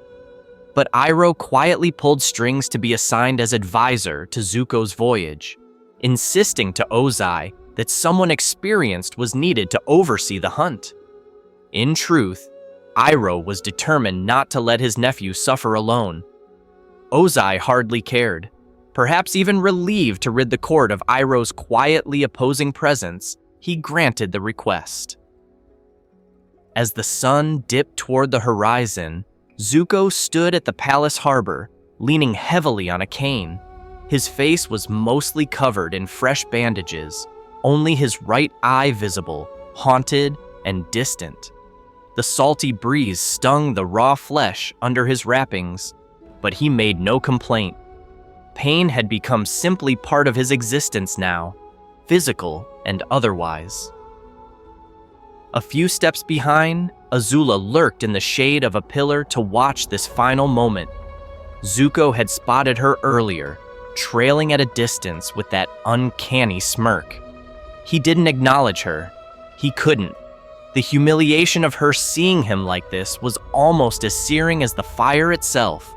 A: But Iroh quietly pulled strings to be assigned as advisor to Zuko's voyage, insisting to Ozai that someone experienced was needed to oversee the hunt. In truth, Iroh was determined not to let his nephew suffer alone. Ozai hardly cared, perhaps even relieved to rid the court of Iroh's quietly opposing presence. He granted the request. As the sun dipped toward the horizon, Zuko stood at the palace harbor, leaning heavily on a cane. His face was mostly covered in fresh bandages, only his right eye visible, haunted and distant. The salty breeze stung the raw flesh under his wrappings, but he made no complaint. Pain had become simply part of his existence now, physical and otherwise. A few steps behind, Azula lurked in the shade of a pillar to watch this final moment. Zuko had spotted her earlier, trailing at a distance with that uncanny smirk. He didn't acknowledge her. He couldn't. The humiliation of her seeing him like this was almost as searing as the fire itself.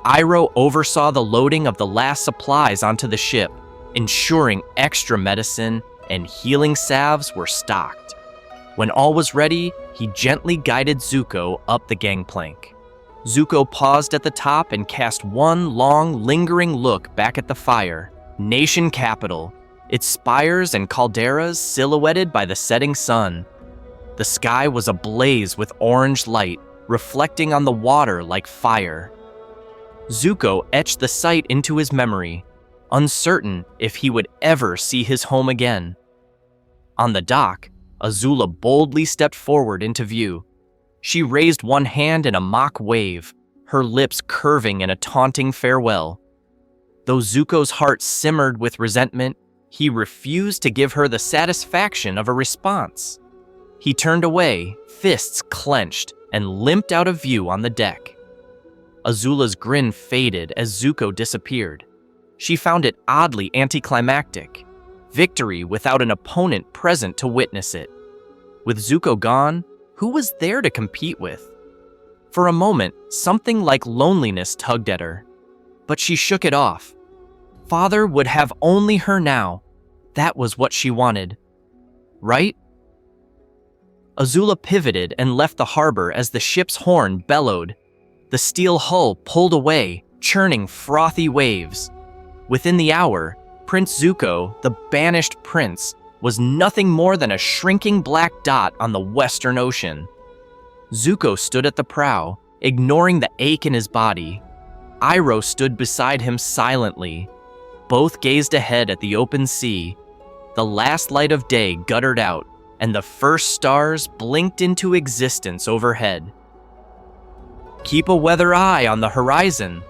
A: Iroh oversaw the loading of the last supplies onto the ship, ensuring extra medicine and healing salves were stocked. When all was ready, he gently guided Zuko up the gangplank. Zuko paused at the top and cast one long, lingering look back at the fire. Nation capital, its spires and calderas silhouetted by the setting sun. The sky was ablaze with orange light, reflecting on the water like fire. Zuko etched the sight into his memory, uncertain if he would ever see his home again. On the dock, Azula boldly stepped forward into view. She raised one hand in a mock wave, her lips curving in a taunting farewell. Though Zuko's heart simmered with resentment, he refused to give her the satisfaction of a response. He turned away, fists clenched, and limped out of view on the deck. Azula's grin faded as Zuko disappeared. she found it oddly anticlimactic. Victory without an opponent present to witness it. With Zuko gone, who was there to compete with? For a moment, something like loneliness tugged at her, but she shook it off. Father would have only her now. That was what she wanted. Right? Azula pivoted and left the harbor as the ship's horn bellowed. The steel hull pulled away, churning frothy waves. Within the hour, Prince Zuko, the banished prince, was nothing more than a shrinking black dot on the Western Ocean. Zuko stood at the prow, ignoring the ache in his body. Iroh stood beside him silently. Both gazed ahead at the open sea. The last light of day guttered out, and the first stars blinked into existence overhead. "Keep a weather eye on the horizon,"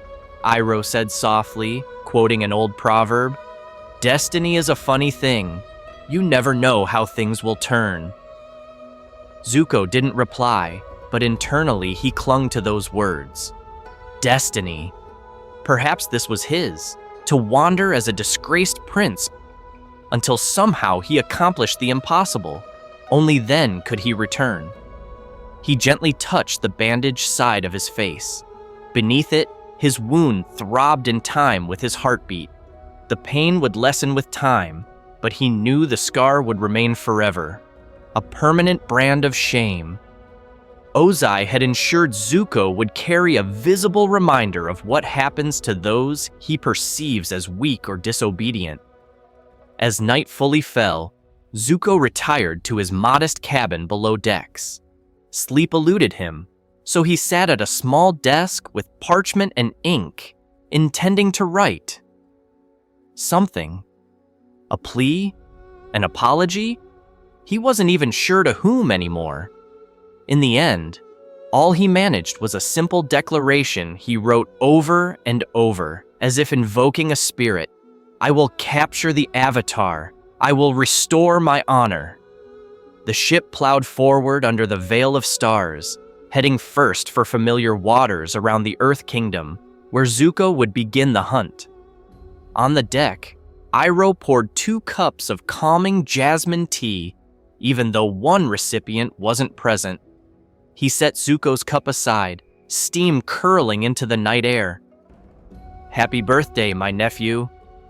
A: Iroh said softly, quoting an old proverb. "Destiny is a funny thing. You never know how things will turn." Zuko didn't reply, but internally he clung to those words. Destiny. Perhaps this was his, to wander as a disgraced prince until somehow he accomplished the impossible. Only then could he return. He gently touched the bandaged side of his face. Beneath it, his wound throbbed in time with his heartbeat. The pain would lessen with time, but he knew the scar would remain forever. A permanent brand of shame. Ozai had ensured Zuko would carry a visible reminder of what happens to those he perceives as weak or disobedient. As night fully fell, Zuko retired to his modest cabin below decks. Sleep eluded him, so he sat at a small desk with parchment and ink, intending to write something. A plea? An apology? He wasn't even sure to whom anymore. In the end, all he managed was a simple declaration he wrote over and over, as if invoking a spirit. "I will capture the Avatar. I will restore my honor." The ship plowed forward under the veil of stars, heading first for familiar waters around the Earth Kingdom, where Zuko would begin the hunt. On the deck, Iroh poured 2 cups of calming jasmine tea, even though one recipient wasn't present. He set Zuko's cup aside, steam curling into the night air. "Happy birthday, my nephew,"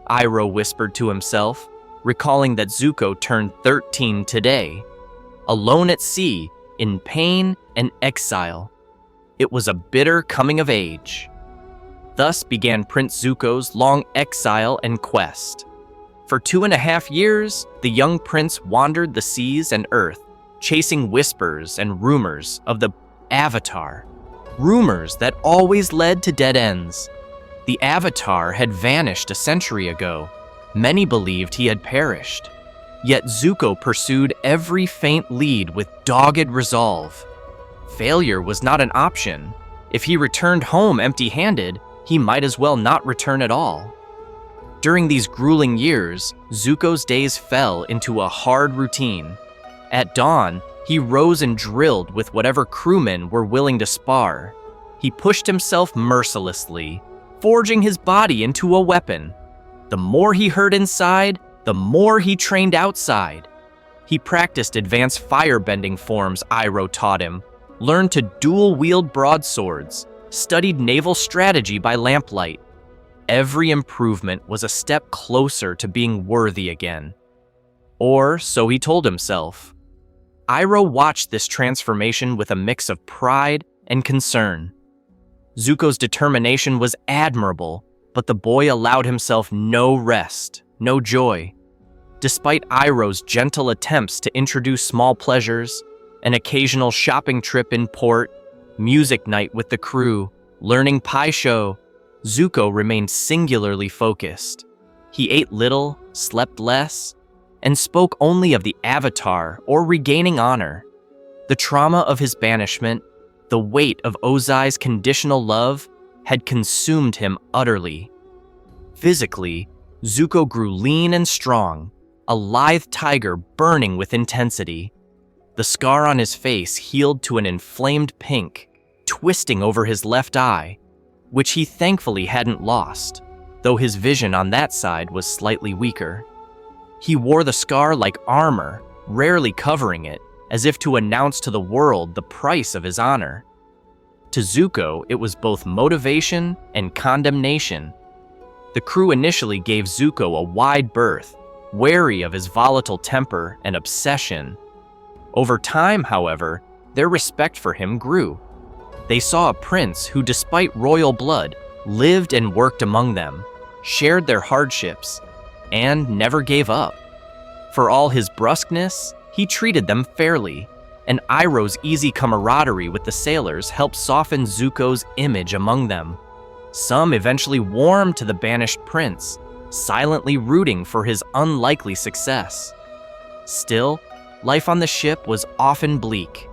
A: Iroh whispered to himself, recalling that Zuko turned 13 today. Alone at sea, in pain and exile. It was a bitter coming of age. Thus began Prince Zuko's long exile and quest. For 2.5 years, the young prince wandered the seas and earth, chasing whispers and rumors of the Avatar. Rumors that always led to dead ends. The Avatar had vanished a century ago. Many believed he had perished. Yet Zuko pursued every faint lead with dogged resolve. Failure was not an option. If he returned home empty-handed, he might as well not return at all. During these grueling years, Zuko's days fell into a hard routine. At dawn, he rose and drilled with whatever crewmen were willing to spar. He pushed himself mercilessly, forging his body into a weapon. The more he heard inside, the more he trained outside. He practiced advanced firebending forms Iroh taught him, learned to dual-wield broadswords, studied naval strategy by lamplight. Every improvement was a step closer to being worthy again. Or so he told himself. Iroh watched this transformation with a mix of pride and concern. Zuko's determination was admirable, but the boy allowed himself no rest, no joy. Despite Iroh's gentle attempts to introduce small pleasures, an occasional shopping trip in port, music night with the crew, learning Pai Sho, Zuko remained singularly focused. He ate little, slept less, and spoke only of the Avatar or regaining honor. The trauma of his banishment, the weight of Ozai's conditional love, had consumed him utterly. Physically, Zuko grew lean and strong, a lithe tiger burning with intensity. The scar on his face healed to an inflamed pink, twisting over his left eye, which he thankfully hadn't lost. The though his vision on that side was slightly weaker. He wore the scar like armor, rarely covering it, as if to announce to the world the price of his honor. To Zuko, it was both motivation and condemnation. The crew initially gave Zuko a wide berth, wary of his volatile temper and obsession. Over time, however, their respect for him grew. They saw a prince who, despite royal blood, lived and worked among them, shared their hardships, and never gave up. For all his brusqueness, he treated them fairly, and Iroh's easy camaraderie with the sailors helped soften Zuko's image among them. Some eventually warmed to the banished prince, silently rooting for his unlikely success. Still, life on the ship was often bleak.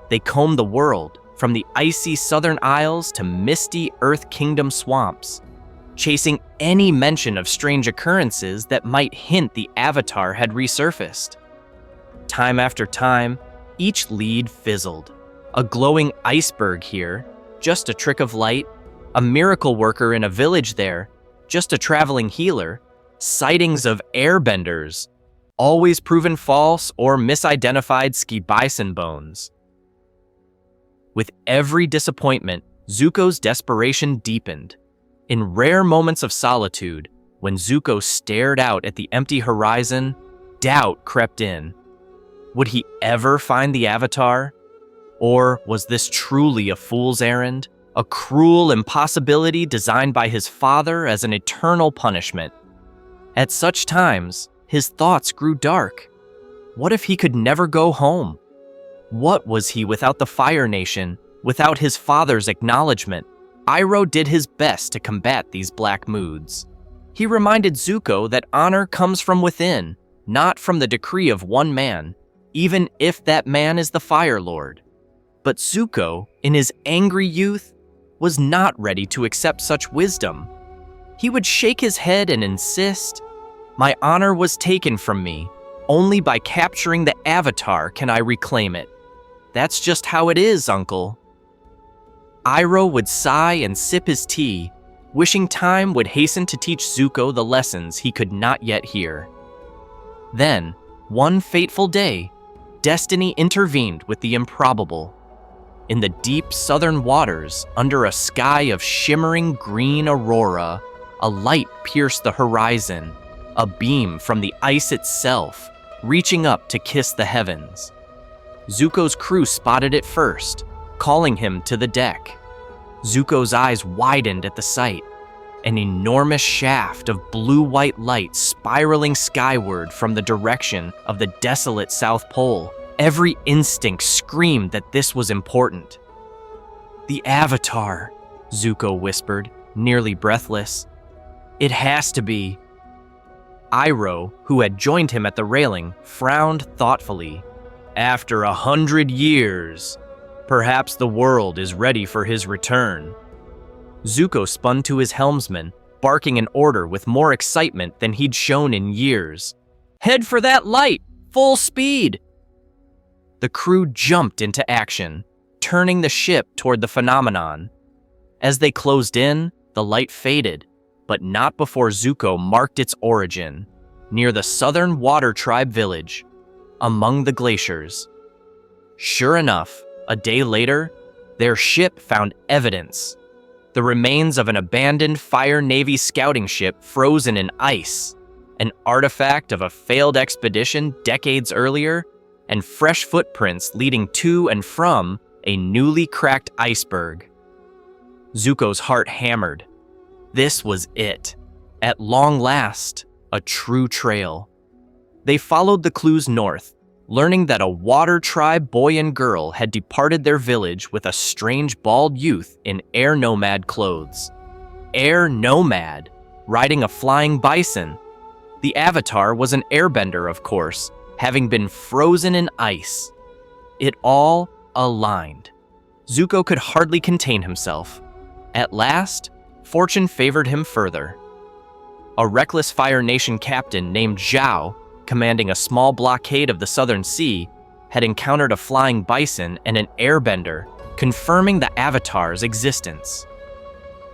A: They combed the world, from the icy southern isles to misty Earth Kingdom swamps, chasing any mention of strange occurrences that might hint the Avatar had resurfaced. Time after time, each lead fizzled. A glowing iceberg here, just a trick of light, a miracle worker in a village there, just a traveling healer, sightings of airbenders, always proven false or misidentified ski bison bones. With every disappointment, Zuko's desperation deepened. In rare moments of solitude, when Zuko stared out at the empty horizon, doubt crept in. Would he ever find the Avatar? Or was this truly a fool's errand? A cruel impossibility designed by his father as an eternal punishment? At such times, his thoughts grew dark. What if he could never go home? What was he without the Fire Nation, without his father's acknowledgement? Iroh did his best to combat these black moods. He reminded Zuko that honor comes from within, not from the decree of one man, even if that man is the Fire Lord. But Zuko, in his angry youth, was not ready to accept such wisdom. He would shake his head and insist, "My honor was taken from me. Only by capturing the Avatar can I reclaim it. That's just how it is, Uncle." Iroh would sigh and sip his tea, wishing time would hasten to teach Zuko the lessons he could not yet hear. Then, one fateful day, destiny intervened with the improbable. In the deep southern waters, under a sky of shimmering green aurora, a light pierced the horizon, a beam from the ice itself, reaching up to kiss the heavens. Zuko's crew spotted it first, calling him to the deck. Zuko's eyes widened at the sight, an enormous shaft of blue-white light spiraling skyward from the direction of the desolate South Pole. Every instinct screamed that this was important. "The Avatar," Zuko whispered, nearly breathless. "It has to be." Iroh, who had joined him at the railing, frowned thoughtfully. "After 100 years, perhaps the world is ready for his return." Zuko spun to his helmsman, barking an order with more excitement than he'd shown in years. "Head for that light! Full speed!" The crew jumped into action, turning the ship toward the phenomenon. As they closed in, the light faded, but not before Zuko marked its origin, near the southern water tribe village, among the glaciers. Sure enough, a day later, their ship found evidence. The remains of an abandoned Fire Navy scouting ship frozen in ice, an artifact of a failed expedition decades earlier, and fresh footprints leading to and from a newly cracked iceberg. Zuko's heart hammered. This was it. At long last, a true trail. They followed the clues north, learning that a water tribe boy and girl had departed their village with a strange bald youth in air nomad clothes. Air nomad, riding a flying bison. The Avatar was an airbender, of course, having been frozen in ice. It all aligned. Zuko could hardly contain himself. At last, fortune favored him further. A reckless Fire Nation captain named Zhao, commanding a small blockade of the Southern Sea, had encountered a flying bison and an airbender, confirming the Avatar's existence.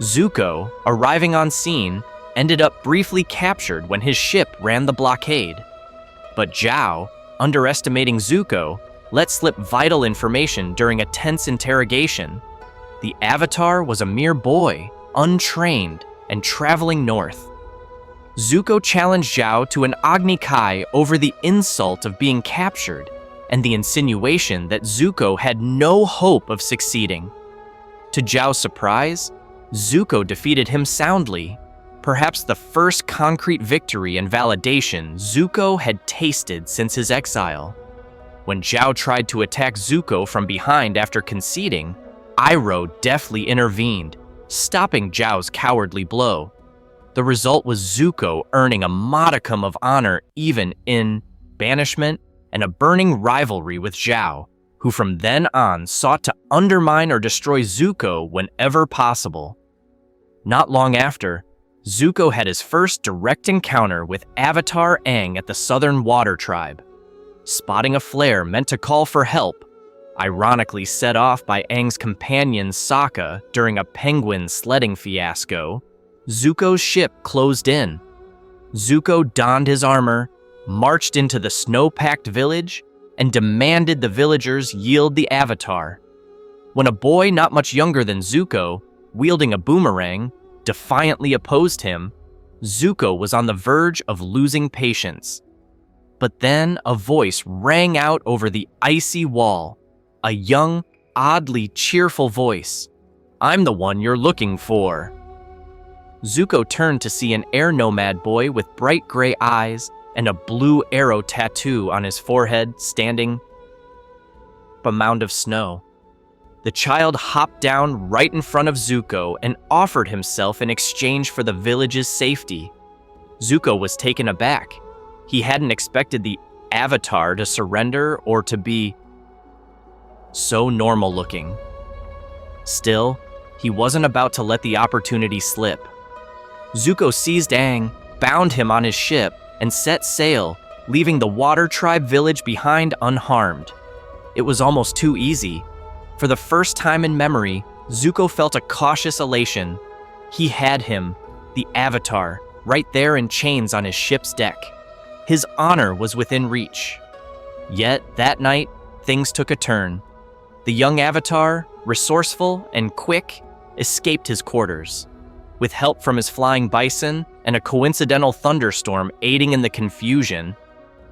A: Zuko, arriving on scene, ended up briefly captured when his ship ran the blockade. But Zhao, underestimating Zuko, let slip vital information during a tense interrogation. The Avatar was a mere boy, untrained, and traveling north. Zuko challenged Zhao to an Agni Kai over the insult of being captured and the insinuation that Zuko had no hope of succeeding. To Zhao's surprise, Zuko defeated him soundly, perhaps the first concrete victory and validation Zuko had tasted since his exile. When Zhao tried to attack Zuko from behind after conceding, Iroh deftly intervened, stopping Zhao's cowardly blow. The result was Zuko earning a modicum of honor even in banishment and a burning rivalry with Zhao, who from then on sought to undermine or destroy Zuko whenever possible. Not long after, Zuko had his first direct encounter with Avatar Aang at the Southern Water Tribe. Spotting a flare meant to call for help, ironically set off by Aang's companion Sokka during a penguin sledding fiasco, Zuko's ship closed in. Zuko donned his armor, marched into the snow-packed village, and demanded the villagers yield the Avatar. When a boy not much younger than Zuko, wielding a boomerang, defiantly opposed him, Zuko was on the verge of losing patience. But then a voice rang out over the icy wall, a young, oddly cheerful voice. "I'm the one you're looking for." Zuko turned to see an air nomad boy with bright gray eyes and a blue arrow tattoo on his forehead standing a mound of snow. The child hopped down right in front of Zuko and offered himself in exchange for the village's safety. Zuko was taken aback. He hadn't expected the Avatar to surrender or to be so normal-looking. Still, he wasn't about to let the opportunity slip. Zuko seized Aang, bound him on his ship, and set sail, leaving the Water Tribe village behind unharmed. It was almost too easy. For the first time in memory, Zuko felt a cautious elation. He had him, the Avatar, right there in chains on his ship's deck. His honor was within reach. Yet, that night, things took a turn. The young Avatar, resourceful and quick, escaped his quarters. With help from his flying bison and a coincidental thunderstorm aiding in the confusion,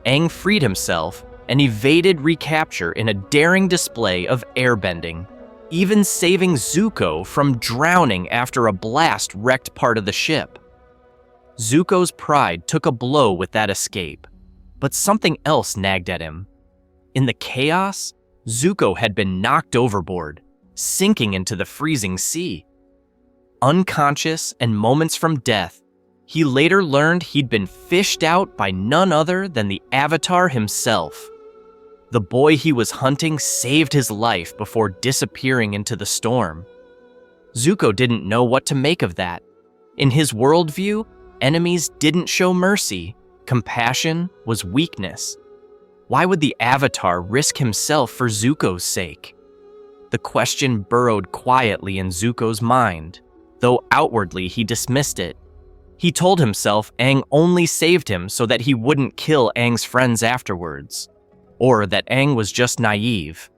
A: Aang freed himself and evaded recapture in a daring display of airbending, even saving Zuko from drowning after a blast wrecked part of the ship. Zuko's pride took a blow with that escape, but something else nagged at him. In the chaos, Zuko had been knocked overboard, sinking into the freezing sea. Unconscious and moments from death, he later learned he'd been fished out by none other than the Avatar himself. The boy he was hunting saved his life before disappearing into the storm. Zuko didn't know what to make of that. In his worldview, enemies didn't show mercy. Compassion was weakness. Why would the Avatar risk himself for Zuko's sake? The question burrowed quietly in Zuko's mind, though outwardly he dismissed it. He told himself Aang only saved him so that he wouldn't kill Aang's friends afterwards, or that Aang was just naive.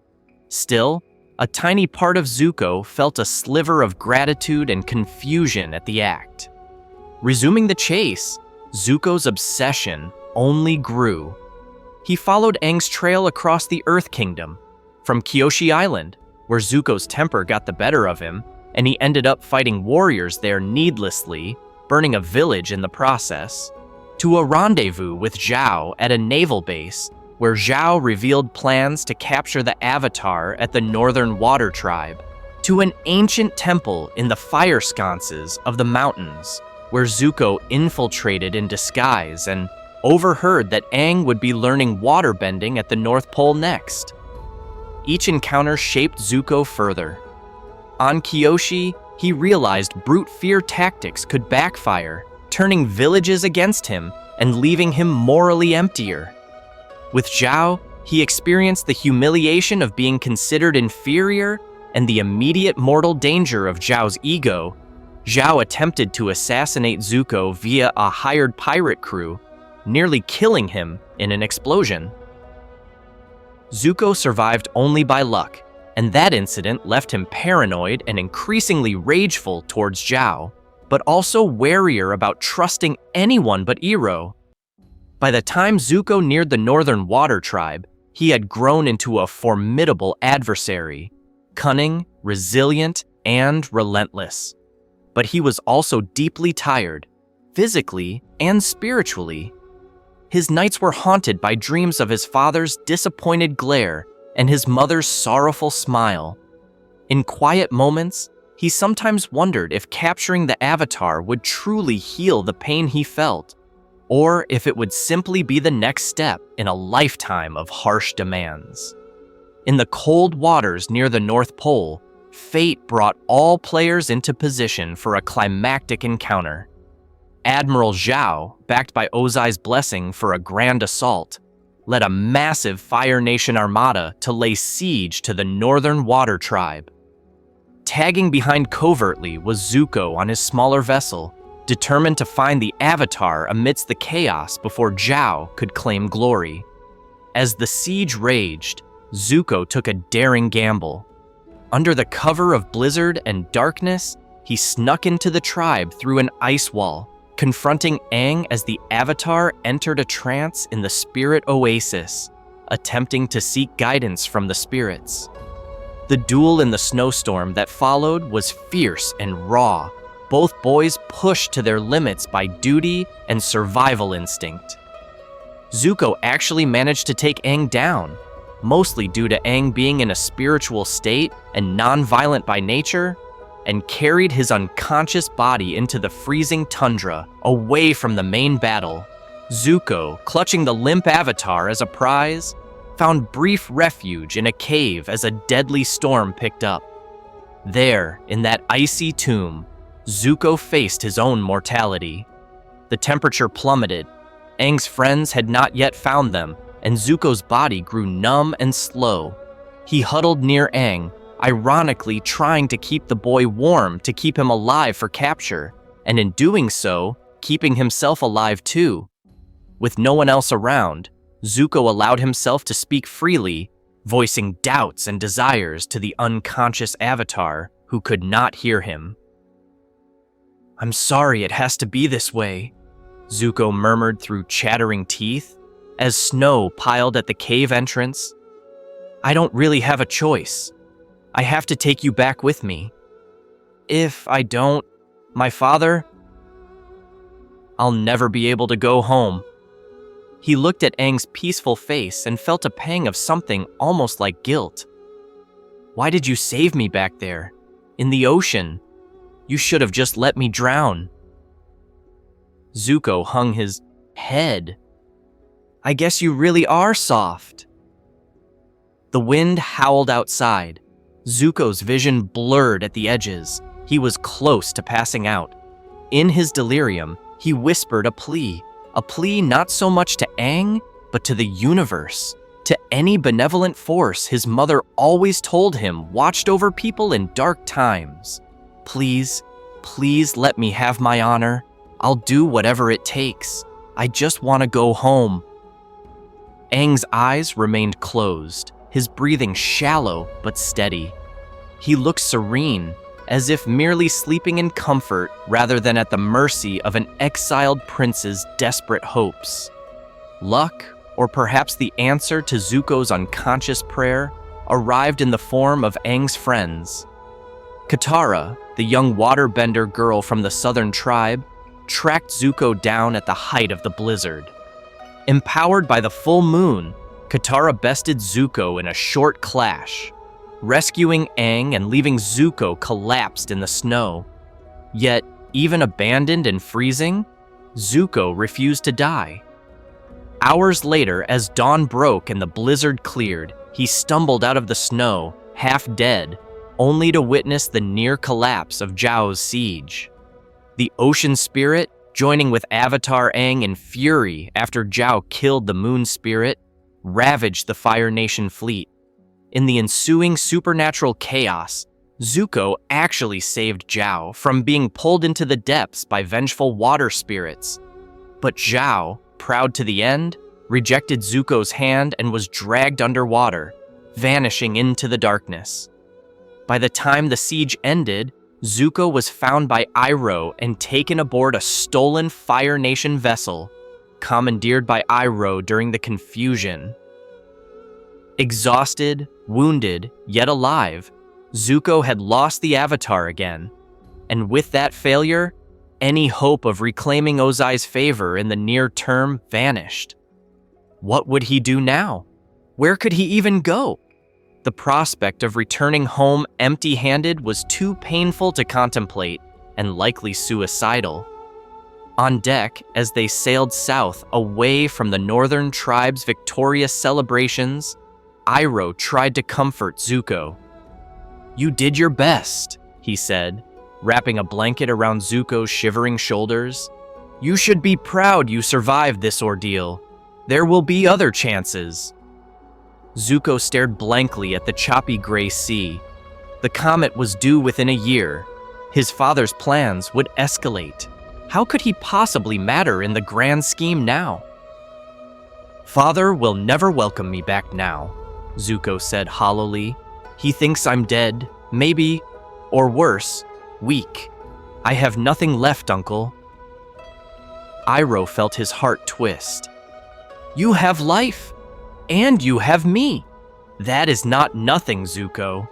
A: Still, a tiny part of Zuko felt a sliver of gratitude and confusion at the act. Resuming the chase, Zuko's obsession only grew. He followed Aang's trail across the Earth Kingdom, from Kyoshi Island, where Zuko's temper got the better of him, and he ended up fighting warriors there needlessly, burning a village in the process, to a rendezvous with Zhao at a naval base, where Zhao revealed plans to capture the Avatar at the Northern Water Tribe, to an ancient temple in the fire sconces of the mountains, where Zuko infiltrated in disguise and overheard that Aang would be learning waterbending at the North Pole next. Each encounter shaped Zuko further. On Kyoshi, he realized brute fear tactics could backfire, turning villages against him and leaving him morally emptier. With Zhao, he experienced the humiliation of being considered inferior and the immediate mortal danger of Zhao's ego. Zhao attempted to assassinate Zuko via a hired pirate crew, nearly killing him in an explosion. Zuko survived only by luck, and that incident left him paranoid and increasingly rageful towards Zhao, but also warier about trusting anyone but Iroh. By the time Zuko neared the Northern Water Tribe, he had grown into a formidable adversary, cunning, resilient, and relentless. But he was also deeply tired, physically and spiritually. His nights were haunted by dreams of his father's disappointed glare and his mother's sorrowful smile. In quiet moments, he sometimes wondered if capturing the Avatar would truly heal the pain he felt, or if it would simply be the next step in a lifetime of harsh demands. In the cold waters near the North Pole, fate brought all players into position for a climactic encounter. Admiral Zhao, backed by Ozai's blessing for a grand assault, led a massive Fire Nation armada to lay siege to the Northern Water Tribe. Tagging behind covertly was Zuko on his smaller vessel, determined to find the Avatar amidst the chaos before Zhao could claim glory. As the siege raged, Zuko took a daring gamble. Under the cover of blizzard and darkness, he snuck into the tribe through an ice wall, confronting Aang as the Avatar entered a trance in the Spirit Oasis, attempting to seek guidance from the spirits. The duel in the snowstorm that followed was fierce and raw, both boys pushed to their limits by duty and survival instinct. Zuko actually managed to take Aang down, mostly due to Aang being in a spiritual state and non-violent by nature, and carried his unconscious body into the freezing tundra, away from the main battle. Zuko, clutching the limp Avatar as a prize, found brief refuge in a cave as a deadly storm picked up. There, in that icy tomb, Zuko faced his own mortality. The temperature plummeted. Aang's friends had not yet found them, and Zuko's body grew numb and slow. He huddled near Aang, ironically trying to keep the boy warm to keep him alive for capture, and in doing so, keeping himself alive too. With no one else around, Zuko allowed himself to speak freely, voicing doubts and desires to the unconscious Avatar who could not hear him. "I'm sorry it has to be this way," Zuko murmured through chattering teeth as snow piled at the cave entrance. "I don't really have a choice. I have to take you back with me. If I don't, my father, I'll never be able to go home." He looked at Aang's peaceful face and felt a pang of something almost like guilt. "Why did you save me back there, in the ocean? You should have just let me drown." Zuko hung his head. "I guess you really are soft." The wind howled outside. Zuko's vision blurred at the edges. He was close to passing out. In his delirium, he whispered a plea not so much to Aang, but to the universe, to any benevolent force his mother always told him watched over people in dark times. "Please, please let me have my honor. I'll do whatever it takes. I just want to go home." Aang's eyes remained closed, his breathing shallow but steady. He looked serene, as if merely sleeping in comfort rather than at the mercy of an exiled prince's desperate hopes. Luck, or perhaps the answer to Zuko's unconscious prayer, arrived in the form of Aang's friends. Katara, the young waterbender girl from the southern tribe, tracked Zuko down at the height of the blizzard. Empowered by the full moon, Katara bested Zuko in a short clash, rescuing Aang and leaving Zuko collapsed in the snow. Yet, even abandoned and freezing, Zuko refused to die. Hours later, as dawn broke and the blizzard cleared, he stumbled out of the snow, half dead, only to witness the near collapse of Zhao's siege. The ocean spirit, joining with Avatar Aang in fury after Zhao killed the moon spirit, ravaged the Fire Nation fleet. In the ensuing supernatural chaos, Zuko actually saved Zhao from being pulled into the depths by vengeful water spirits. But Zhao, proud to the end, rejected Zuko's hand and was dragged underwater, vanishing into the darkness. By the time the siege ended, Zuko was found by Iroh and taken aboard a stolen Fire Nation vessel, commandeered by Iroh during the confusion. Exhausted, wounded, yet alive, Zuko had lost the Avatar again, and with that failure, any hope of reclaiming Ozai's favor in the near term vanished. What would he do now? Where could he even go? The prospect of returning home empty-handed was too painful to contemplate and likely suicidal. On deck, as they sailed south away from the northern tribe's victorious celebrations, Iroh tried to comfort Zuko. "You did your best," he said, wrapping a blanket around Zuko's shivering shoulders. "You should be proud you survived this ordeal. There will be other chances." Zuko stared blankly at the choppy gray sea. The comet was due within a year. His father's plans would escalate. How could he possibly matter in the grand scheme now? "Father will never welcome me back now," Zuko said hollowly. "He thinks I'm dead, maybe, or worse, weak. I have nothing left, Uncle." Iroh felt his heart twist. "You have life, and you have me. That is not nothing, Zuko."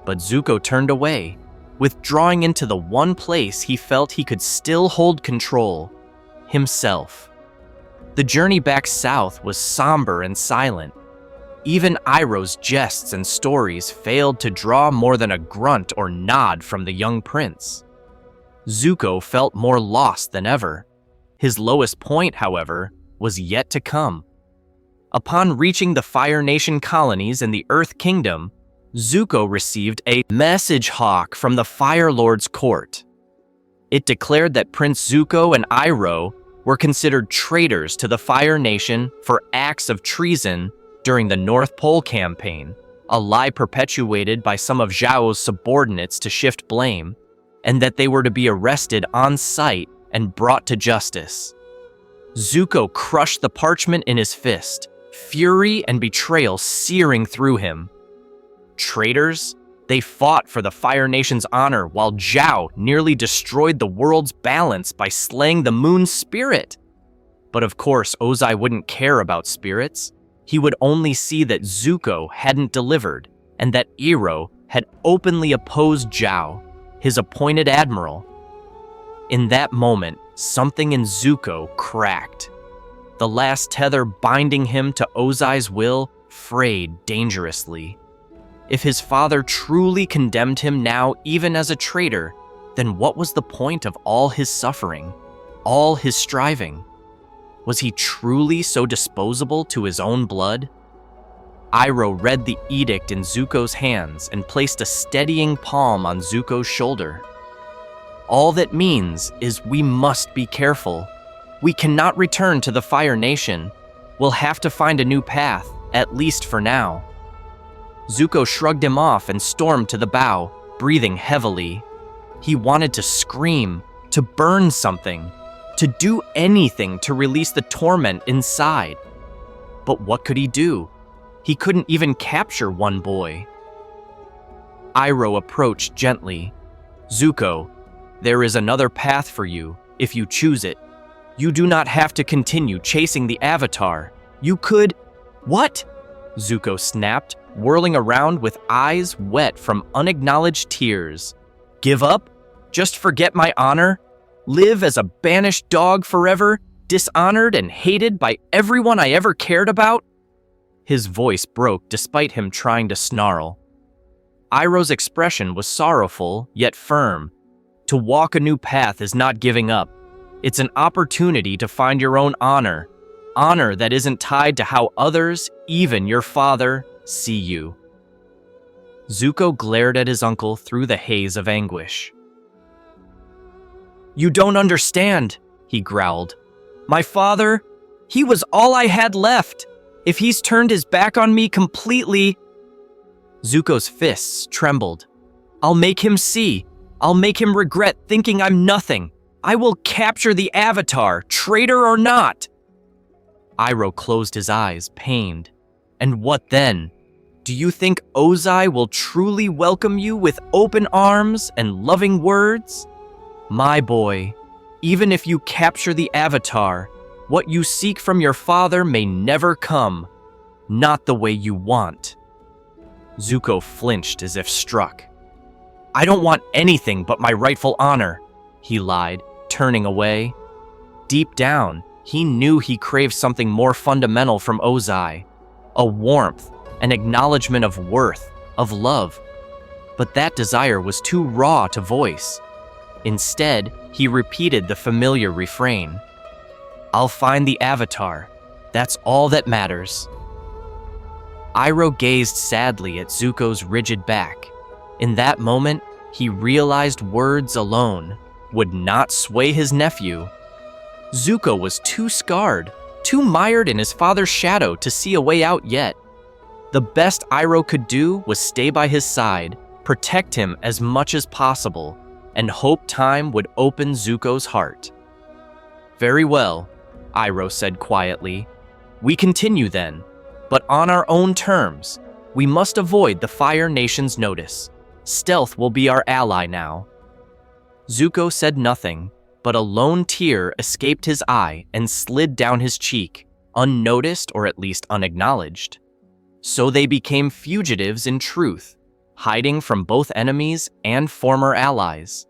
A: But Zuko turned away, withdrawing into the one place he felt he could still hold control: himself. The journey back south was somber and silent. Even Iroh's jests and stories failed to draw more than a grunt or nod from the young prince. Zuko felt more lost than ever. His lowest point, however, was yet to come. Upon reaching the Fire Nation colonies in the Earth Kingdom, Zuko received a message hawk from the Fire Lord's court. It declared that Prince Zuko and Iroh were considered traitors to the Fire Nation for acts of treason during the North Pole Campaign, a lie perpetuated by some of Zhao's subordinates to shift blame, and that they were to be arrested on sight and brought to justice. Zuko crushed the parchment in his fist, fury and betrayal searing through him. Traitors? They fought for the Fire Nation's honor while Zhao nearly destroyed the world's balance by slaying the moon's spirit. But of course, Ozai wouldn't care about spirits. He would only see that Zuko hadn't delivered, and that Iroh had openly opposed Zhao, his appointed admiral. In that moment, something in Zuko cracked. The last tether binding him to Ozai's will frayed dangerously. If his father truly condemned him now even as a traitor, then what was the point of all his suffering, all his striving? Was he truly so disposable to his own blood? Iroh read the edict in Zuko's hands and placed a steadying palm on Zuko's shoulder. "All that means is we must be careful. We cannot return to the Fire Nation. We'll have to find a new path, at least for now." Zuko shrugged him off and stormed to the bow, breathing heavily. He wanted to scream, to burn something, to do anything to release the torment inside. But what could he do? He couldn't even capture one boy. Iroh approached gently. "Zuko, there is another path for you, if you choose it. You do not have to continue chasing the Avatar. You could—" "What?" Zuko snapped, whirling around with eyes wet from unacknowledged tears. "Give up? Just forget my honor? Live as a banished dog forever, dishonored and hated by everyone I ever cared about?" His voice broke despite him trying to snarl. Iroh's expression was sorrowful, yet firm. To walk a new path is not giving up. It's an opportunity to find your own honor that isn't tied to how others, even your father, see you. Zuko glared at his uncle through the haze of anguish. "You don't understand," he growled. "My father, he was all I had left. If he's turned his back on me completely—" Zuko's fists trembled. I'll make him see. I'll make him regret thinking I'm nothing. I will capture the Avatar, traitor or not." Iroh closed his eyes, pained. "And what then? Do you think Ozai will truly welcome you with open arms and loving words? My boy, even if you capture the Avatar, what you seek from your father may never come. Not the way you want." Zuko flinched as if struck. "I don't want anything but my rightful honor," he lied, turning away. Deep down, he knew he craved something more fundamental from Ozai, a warmth, an acknowledgement of worth, of love. But that desire was too raw to voice. Instead, he repeated the familiar refrain. "I'll find the Avatar. That's all that matters." Iroh gazed sadly at Zuko's rigid back. In that moment, he realized words alone would not sway his nephew. Zuko was too scarred, too mired in his father's shadow to see a way out yet. The best Iroh could do was stay by his side, protect him as much as possible, and hope time would open Zuko's heart. "Very well," Iroh said quietly. "We continue then, but on our own terms. We must avoid the Fire Nation's notice. Stealth will be our ally now." Zuko said nothing, but a lone tear escaped his eye and slid down his cheek, unnoticed or at least unacknowledged. So they became fugitives in truth, hiding from both enemies and former allies.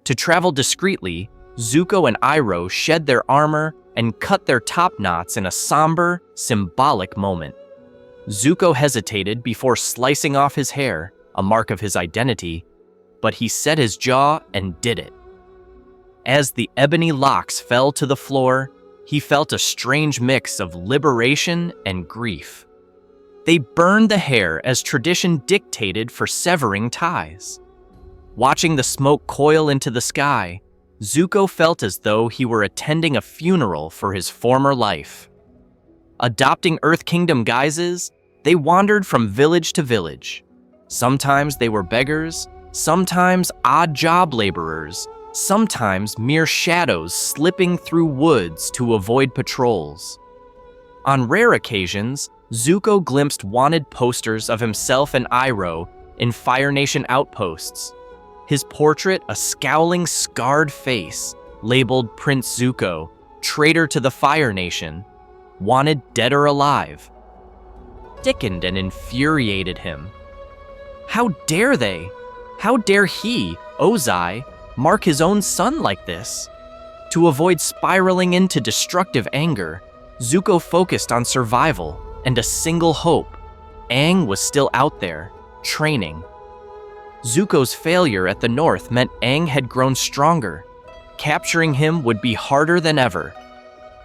A: To travel discreetly, Zuko and Iroh shed their armor and cut their top knots in a somber, symbolic moment. Zuko hesitated before slicing off his hair, a mark of his identity, but he set his jaw and did it. As the ebony locks fell to the floor, he felt a strange mix of liberation and grief. They burned the hair as tradition dictated for severing ties. Watching the smoke coil into the sky, Zuko felt as though he were attending a funeral for his former life. Adopting Earth Kingdom guises, they wandered from village to village. Sometimes they were beggars, sometimes odd job laborers, sometimes mere shadows slipping through woods to avoid patrols. On rare occasions, Zuko glimpsed wanted posters of himself and Iroh in Fire Nation outposts. His portrait, a scowling, scarred face, labeled Prince Zuko, traitor to the Fire Nation, wanted dead or alive, sickened and infuriated him. How dare they? How dare he, Ozai, mark his own son like this? To avoid spiraling into destructive anger, Zuko focused on survival and a single hope. Aang was still out there, training. Zuko's failure at the north meant Aang had grown stronger. Capturing him would be harder than ever.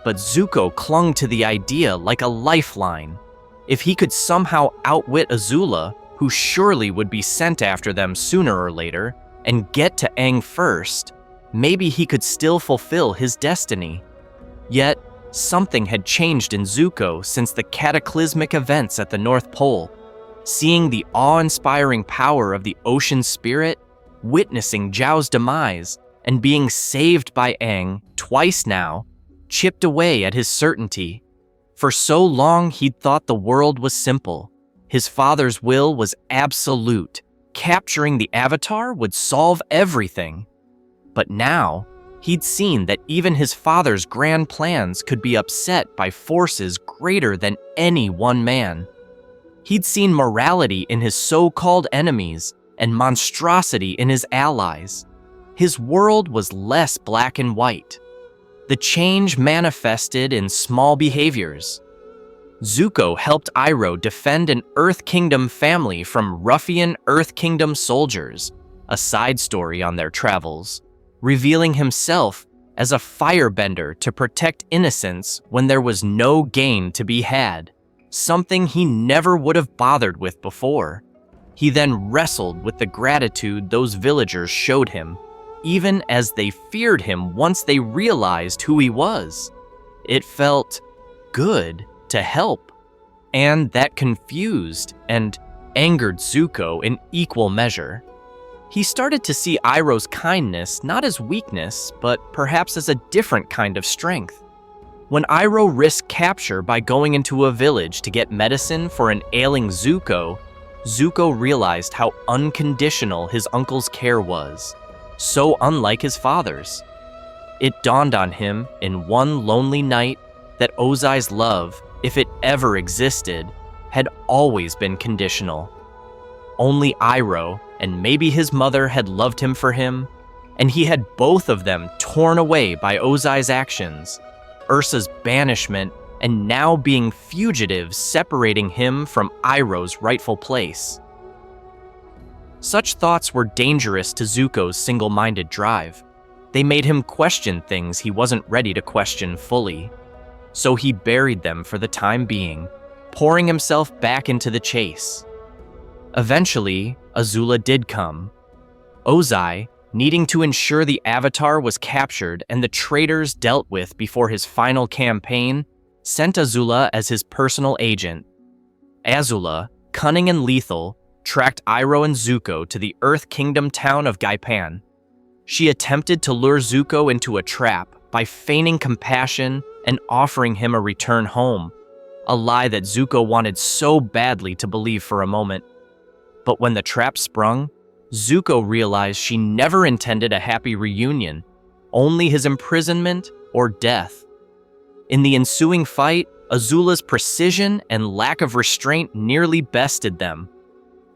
A: But Zuko clung to the idea like a lifeline. If he could somehow outwit Azula, who surely would be sent after them sooner or later, and get to Aang first, maybe he could still fulfill his destiny. Yet, something had changed in Zuko since the cataclysmic events at the North Pole. Seeing the awe-inspiring power of the ocean spirit, witnessing Zhao's demise, and being saved by Aang twice now, chipped away at his certainty. For so long he'd thought the world was simple. His father's will was absolute. Capturing the Avatar would solve everything. But now, he'd seen that even his father's grand plans could be upset by forces greater than any one man. He'd seen morality in his so-called enemies and monstrosity in his allies. His world was less black and white. The change manifested in small behaviors. Zuko helped Iroh defend an Earth Kingdom family from ruffian Earth Kingdom soldiers, a side story on their travels, revealing himself as a firebender to protect innocents when there was no gain to be had, something he never would have bothered with before. He then wrestled with the gratitude those villagers showed him, even as they feared him once they realized who he was. It felt good to help, and that confused and angered Zuko in equal measure. He started to see Iroh's kindness not as weakness, but perhaps as a different kind of strength. When Iroh risked capture by going into a village to get medicine for an ailing Zuko, Zuko realized how unconditional his uncle's care was, so unlike his father's. It dawned on him in one lonely night that Ozai's love, if it ever existed, had always been conditional. Only Iroh and maybe his mother had loved him for him, and he had both of them torn away by Ozai's actions, Ursa's banishment, and now being fugitives separating him from Iroh's rightful place. Such thoughts were dangerous to Zuko's single-minded drive. They made him question things he wasn't ready to question fully. So he buried them for the time being, pouring himself back into the chase. Eventually, Azula did come. Ozai, needing to ensure the Avatar was captured and the traitors dealt with before his final campaign, sent Azula as his personal agent. Azula, cunning and lethal, tracked Iroh and Zuko to the Earth Kingdom town of Gaipan. She attempted to lure Zuko into a trap by feigning compassion and offering him a return home, a lie that Zuko wanted so badly to believe for a moment. But when the trap sprung, Zuko realized she never intended a happy reunion, only his imprisonment or death. In the ensuing fight, Azula's precision and lack of restraint nearly bested them.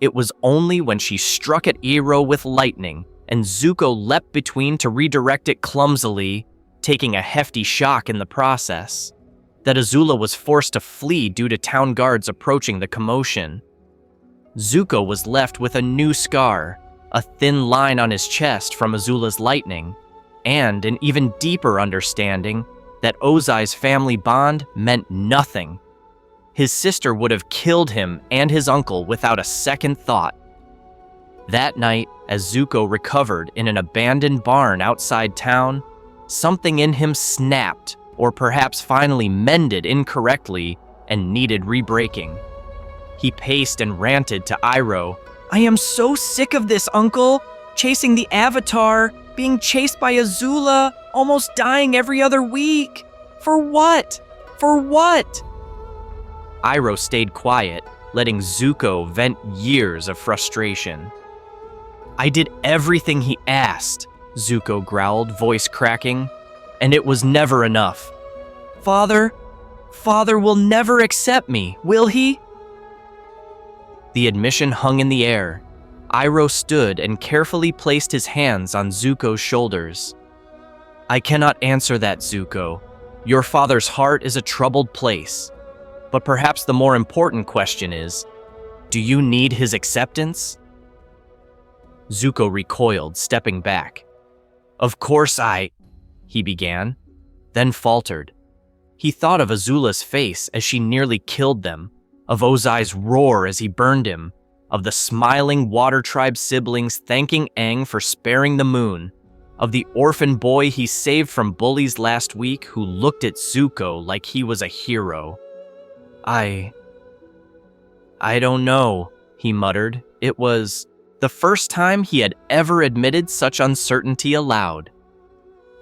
A: It was only when she struck at Iroh with lightning and Zuko leapt between to redirect it clumsily, taking a hefty shock in the process, that Azula was forced to flee due to town guards approaching the commotion. Zuko was left with a new scar, a thin line on his chest from Azula's lightning, and an even deeper understanding that Ozai's family bond meant nothing. His sister would have killed him and his uncle without a second thought. That night, as Zuko recovered in an abandoned barn outside town, something in him snapped, or perhaps finally mended incorrectly and needed re-breaking. He paced and ranted to Iroh, "I am so sick of this, Uncle! Chasing the Avatar, being chased by Azula, almost dying every other week! For what? For what?" Iroh stayed quiet, letting Zuko vent years of frustration. "I did everything he asked," Zuko growled, voice cracking, "and it was never enough. Father will never accept me, will he?" The admission hung in the air. Iroh stood and carefully placed his hands on Zuko's shoulders. "I cannot answer that, Zuko. Your father's heart is a troubled place. But perhaps the more important question is, do you need his acceptance?" Zuko recoiled, stepping back. "Of course he began, then faltered. He thought of Azula's face as she nearly killed them, of Ozai's roar as he burned him, of the smiling Water Tribe siblings thanking Aang for sparing the moon, of the orphan boy he saved from bullies last week who looked at Zuko like he was a hero. I don't know," he muttered. It was the first time he had ever admitted such uncertainty aloud.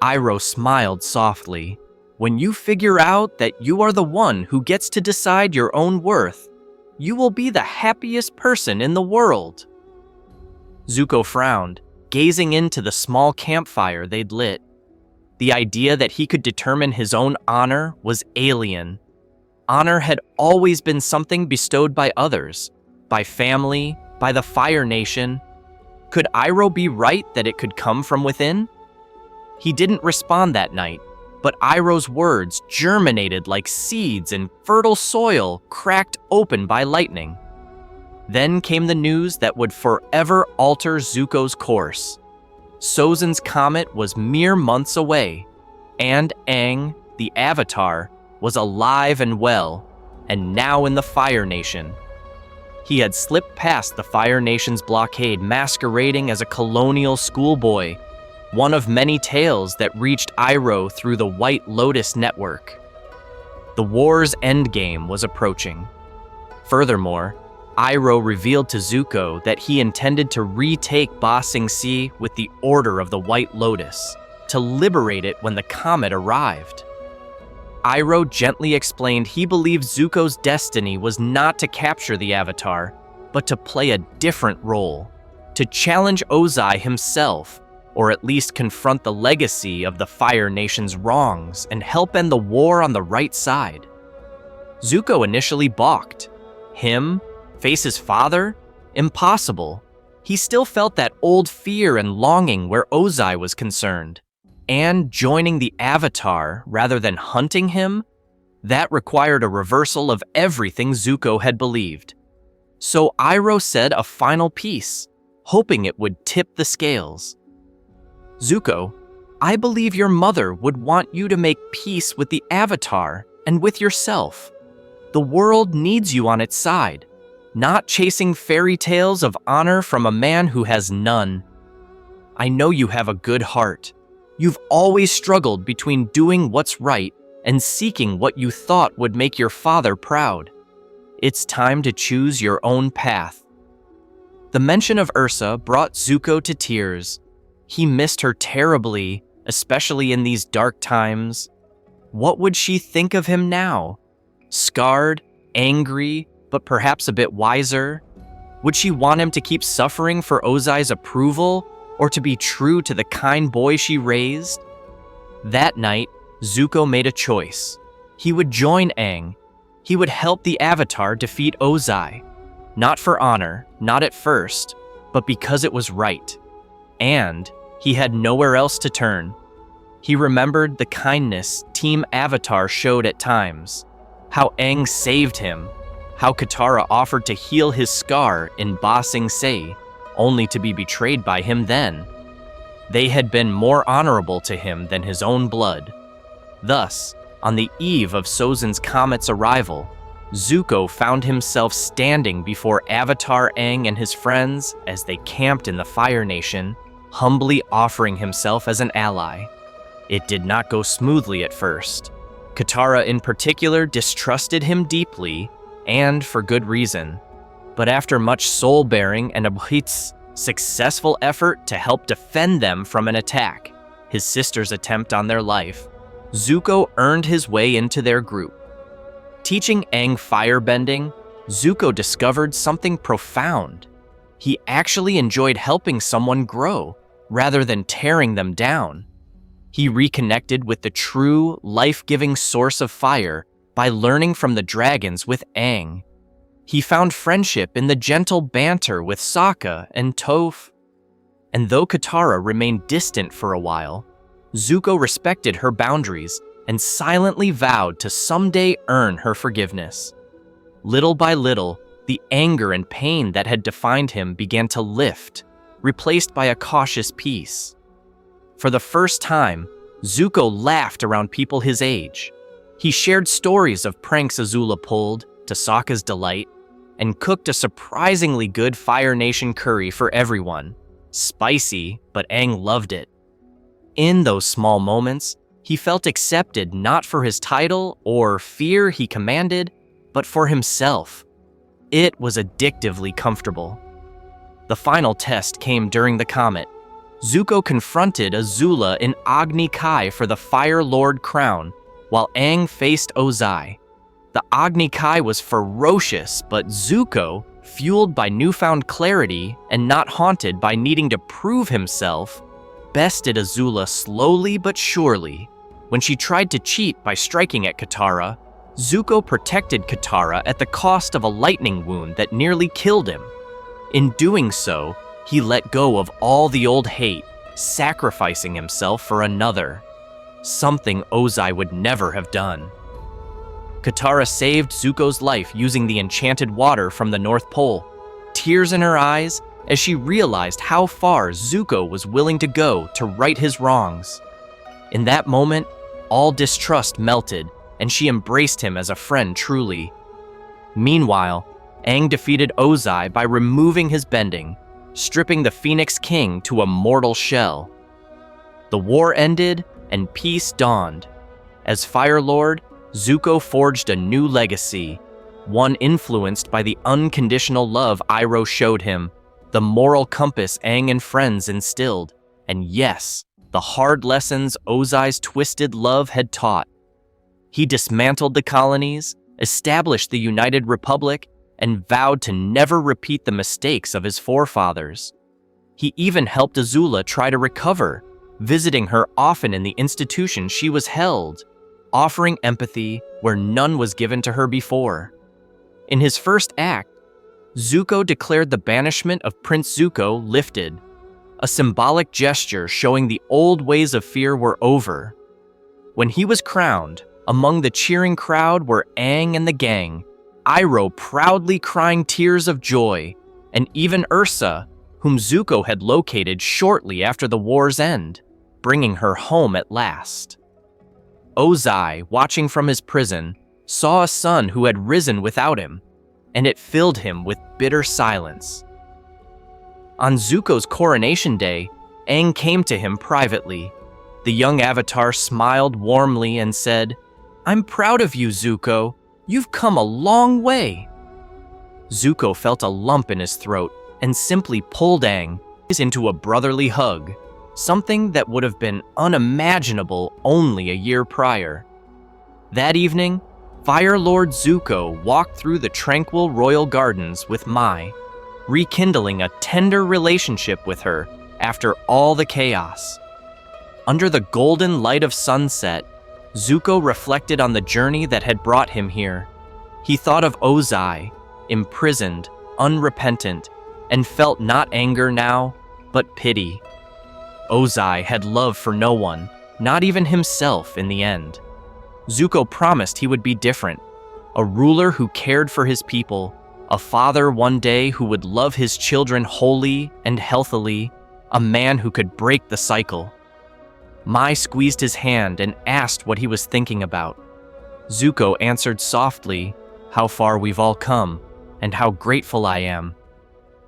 A: Iroh smiled softly. "When you figure out that you are the one who gets to decide your own worth, you will be the happiest person in the world." Zuko frowned, gazing into the small campfire they'd lit. The idea that he could determine his own honor was alien. Honor had always been something bestowed by others, by family, by the Fire Nation. Could Iroh be right that it could come from within? He didn't respond that night, but Iroh's words germinated like seeds in fertile soil cracked open by lightning. Then came the news that would forever alter Zuko's course. Sozin's comet was mere months away, and Aang, the Avatar, was alive and well, and now in the Fire Nation. He had slipped past the Fire Nation's blockade masquerading as a colonial schoolboy, one of many tales that reached Iroh through the White Lotus network. The war's endgame was approaching. Furthermore, Iroh revealed to Zuko that he intended to retake Ba Sing Se with the Order of the White Lotus, to liberate it when the comet arrived. Iroh gently explained he believed Zuko's destiny was not to capture the Avatar, but to play a different role, to challenge Ozai himself, or at least confront the legacy of the Fire Nation's wrongs and help end the war on the right side. Zuko initially balked. Him? Face his father? Impossible. He still felt that old fear and longing where Ozai was concerned. And joining the Avatar rather than hunting him? That required a reversal of everything Zuko had believed. So Iroh said a final piece, hoping it would tip the scales. Zuko, I believe your mother would want you to make peace with the Avatar and with yourself. The world needs you on its side, not chasing fairy tales of honor from a man who has none. I know you have a good heart. You've always struggled between doing what's right and seeking what you thought would make your father proud. It's time to choose your own path. The mention of Ursa brought Zuko to tears. He missed her terribly, especially in these dark times. What would she think of him now? Scarred, angry, but perhaps a bit wiser? Would she want him to keep suffering for Ozai's approval, or to be true to the kind boy she raised? That night, Zuko made a choice. He would join Aang. He would help the Avatar defeat Ozai. Not for honor, not at first, but because it was right. And he had nowhere else to turn. He remembered the kindness Team Avatar showed at times, how Aang saved him, how Katara offered to heal his scar in Ba Sing Se, only to be betrayed by him then. They had been more honorable to him than his own blood. Thus, on the eve of Sozin's comet's arrival, Zuko found himself standing before Avatar Aang and his friends as they camped in the Fire Nation, humbly offering himself as an ally. It did not go smoothly at first. Katara in particular distrusted him deeply, and for good reason. But after much soul-bearing and Abhit's successful effort to help defend them from an attack, his sister's attempt on their life, Zuko earned his way into their group. Teaching Aang firebending, Zuko discovered something profound. He actually enjoyed helping someone grow, rather than tearing them down. He reconnected with the true, life-giving source of fire by learning from the dragons with Aang. He found friendship in the gentle banter with Sokka and Toph. And though Katara remained distant for a while, Zuko respected her boundaries and silently vowed to someday earn her forgiveness. Little by little, the anger and pain that had defined him began to lift, replaced by a cautious peace. For the first time, Zuko laughed around people his age. He shared stories of pranks Azula pulled, to Sokka's delight, and cooked a surprisingly good Fire Nation curry for everyone. Spicy, but Aang loved it. In those small moments, he felt accepted not for his title or fear he commanded, but for himself. It was addictively comfortable. The final test came during the comet. Zuko confronted Azula in Agni Kai for the Fire Lord crown, while Aang faced Ozai. The Agni Kai was ferocious, but Zuko, fueled by newfound clarity and not haunted by needing to prove himself, bested Azula slowly but surely. When she tried to cheat by striking at Katara, Zuko protected Katara at the cost of a lightning wound that nearly killed him. In doing so, he let go of all the old hate, sacrificing himself for another, something Ozai would never have done. Katara saved Zuko's life using the enchanted water from the North Pole, tears in her eyes as she realized how far Zuko was willing to go to right his wrongs. In that moment, all distrust melted, and she embraced him as a friend truly. Meanwhile, Aang defeated Ozai by removing his bending, stripping the Phoenix King to a mortal shell. The war ended, and peace dawned. As Fire Lord, Zuko forged a new legacy, one influenced by the unconditional love Iroh showed him, the moral compass Aang and friends instilled, and yes, the hard lessons Ozai's twisted love had taught. He dismantled the colonies, established the United Republic, and vowed to never repeat the mistakes of his forefathers. He even helped Azula try to recover, visiting her often in the institution she was held, offering empathy where none was given to her before. In his first act, Zuko declared the banishment of Prince Zuko lifted, a symbolic gesture showing the old ways of fear were over. When he was crowned, among the cheering crowd were Aang and the gang, Iroh proudly crying tears of joy, and even Ursa, whom Zuko had located shortly after the war's end, bringing her home at last. Ozai, watching from his prison, saw a son who had risen without him, and it filled him with bitter silence. On Zuko's coronation day, Aang came to him privately. The young Avatar smiled warmly and said, "I'm proud of you, Zuko. You've come a long way." Zuko felt a lump in his throat and simply pulled Aang into a brotherly hug, something that would have been unimaginable only a year prior. That evening, Fire Lord Zuko walked through the tranquil royal gardens with Mai, rekindling a tender relationship with her after all the chaos. Under the golden light of sunset, Zuko reflected on the journey that had brought him here. He thought of Ozai, imprisoned, unrepentant, and felt not anger now, but pity. Ozai had love for no one, not even himself in the end. Zuko promised he would be different, a ruler who cared for his people, a father one day who would love his children wholly and healthily, a man who could break the cycle. Mai squeezed his hand and asked what he was thinking about. Zuko answered softly, "How far we've all come, and how grateful I am."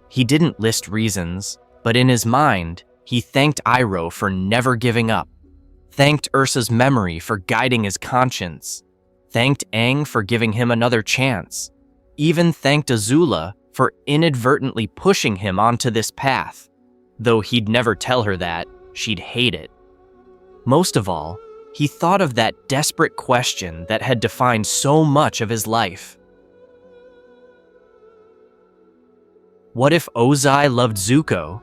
A: He didn't list reasons, but in his mind, he thanked Iroh for never giving up, thanked Ursa's memory for guiding his conscience, thanked Aang for giving him another chance, even thanked Azula for inadvertently pushing him onto this path, though he'd never tell her that, she'd hate it. Most of all, he thought of that desperate question that had defined so much of his life. What if Ozai loved Zuko?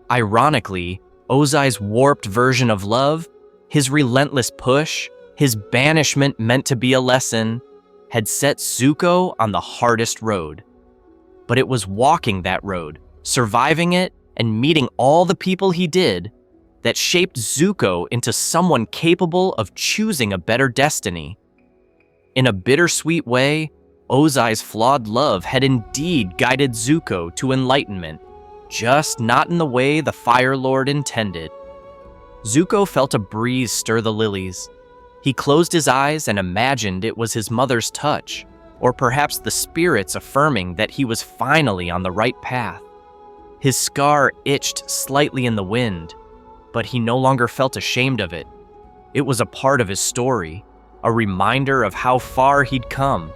A: Ironically, Ozai's warped version of love, his relentless push, his banishment meant to be a lesson, had set Zuko on the hardest road. But it was walking that road, surviving it, and meeting all the people he did, that shaped Zuko into someone capable of choosing a better destiny. In a bittersweet way, Ozai's flawed love had indeed guided Zuko to enlightenment, just not in the way the Fire Lord intended. Zuko felt a breeze stir the lilies. He closed his eyes and imagined it was his mother's touch, or perhaps the spirits affirming that he was finally on the right path. His scar itched slightly in the wind, but he no longer felt ashamed of it. It was a part of his story, a reminder of how far he'd come.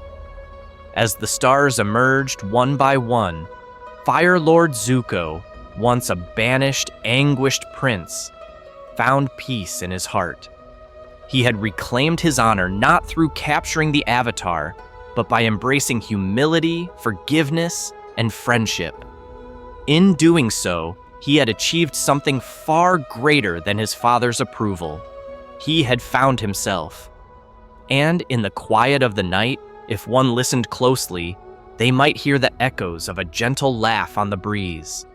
A: As the stars emerged one by one, Fire Lord Zuko, once a banished, anguished prince, found peace in his heart. He had reclaimed his honor not through capturing the Avatar, but by embracing humility, forgiveness, and friendship. In doing so, he had achieved something far greater than his father's approval. He had found himself. And in the quiet of the night, if one listened closely, they might hear the echoes of a gentle laugh on the breeze.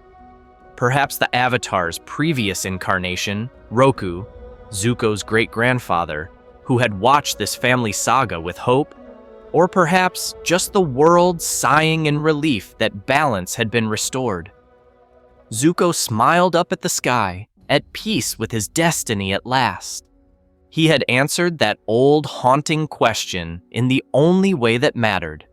A: Perhaps the Avatar's previous incarnation, Roku, Zuko's great-grandfather, who had watched this family saga with hope, or perhaps just the world sighing in relief that balance had been restored. Zuko smiled up at the sky, at peace with his destiny at last. He had answered that old haunting question in the only way that mattered.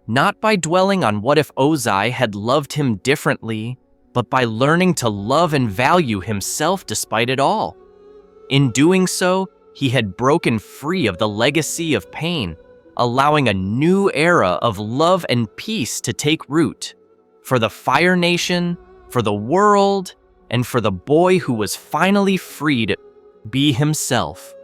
A: Not by dwelling on what if Ozai had loved him differently, but by learning to love and value himself despite it all. In doing so, he had broken free of the legacy of pain allowing a new era of love and peace to take root. For the Fire Nation, for the world, and for the boy who was finally free to be himself.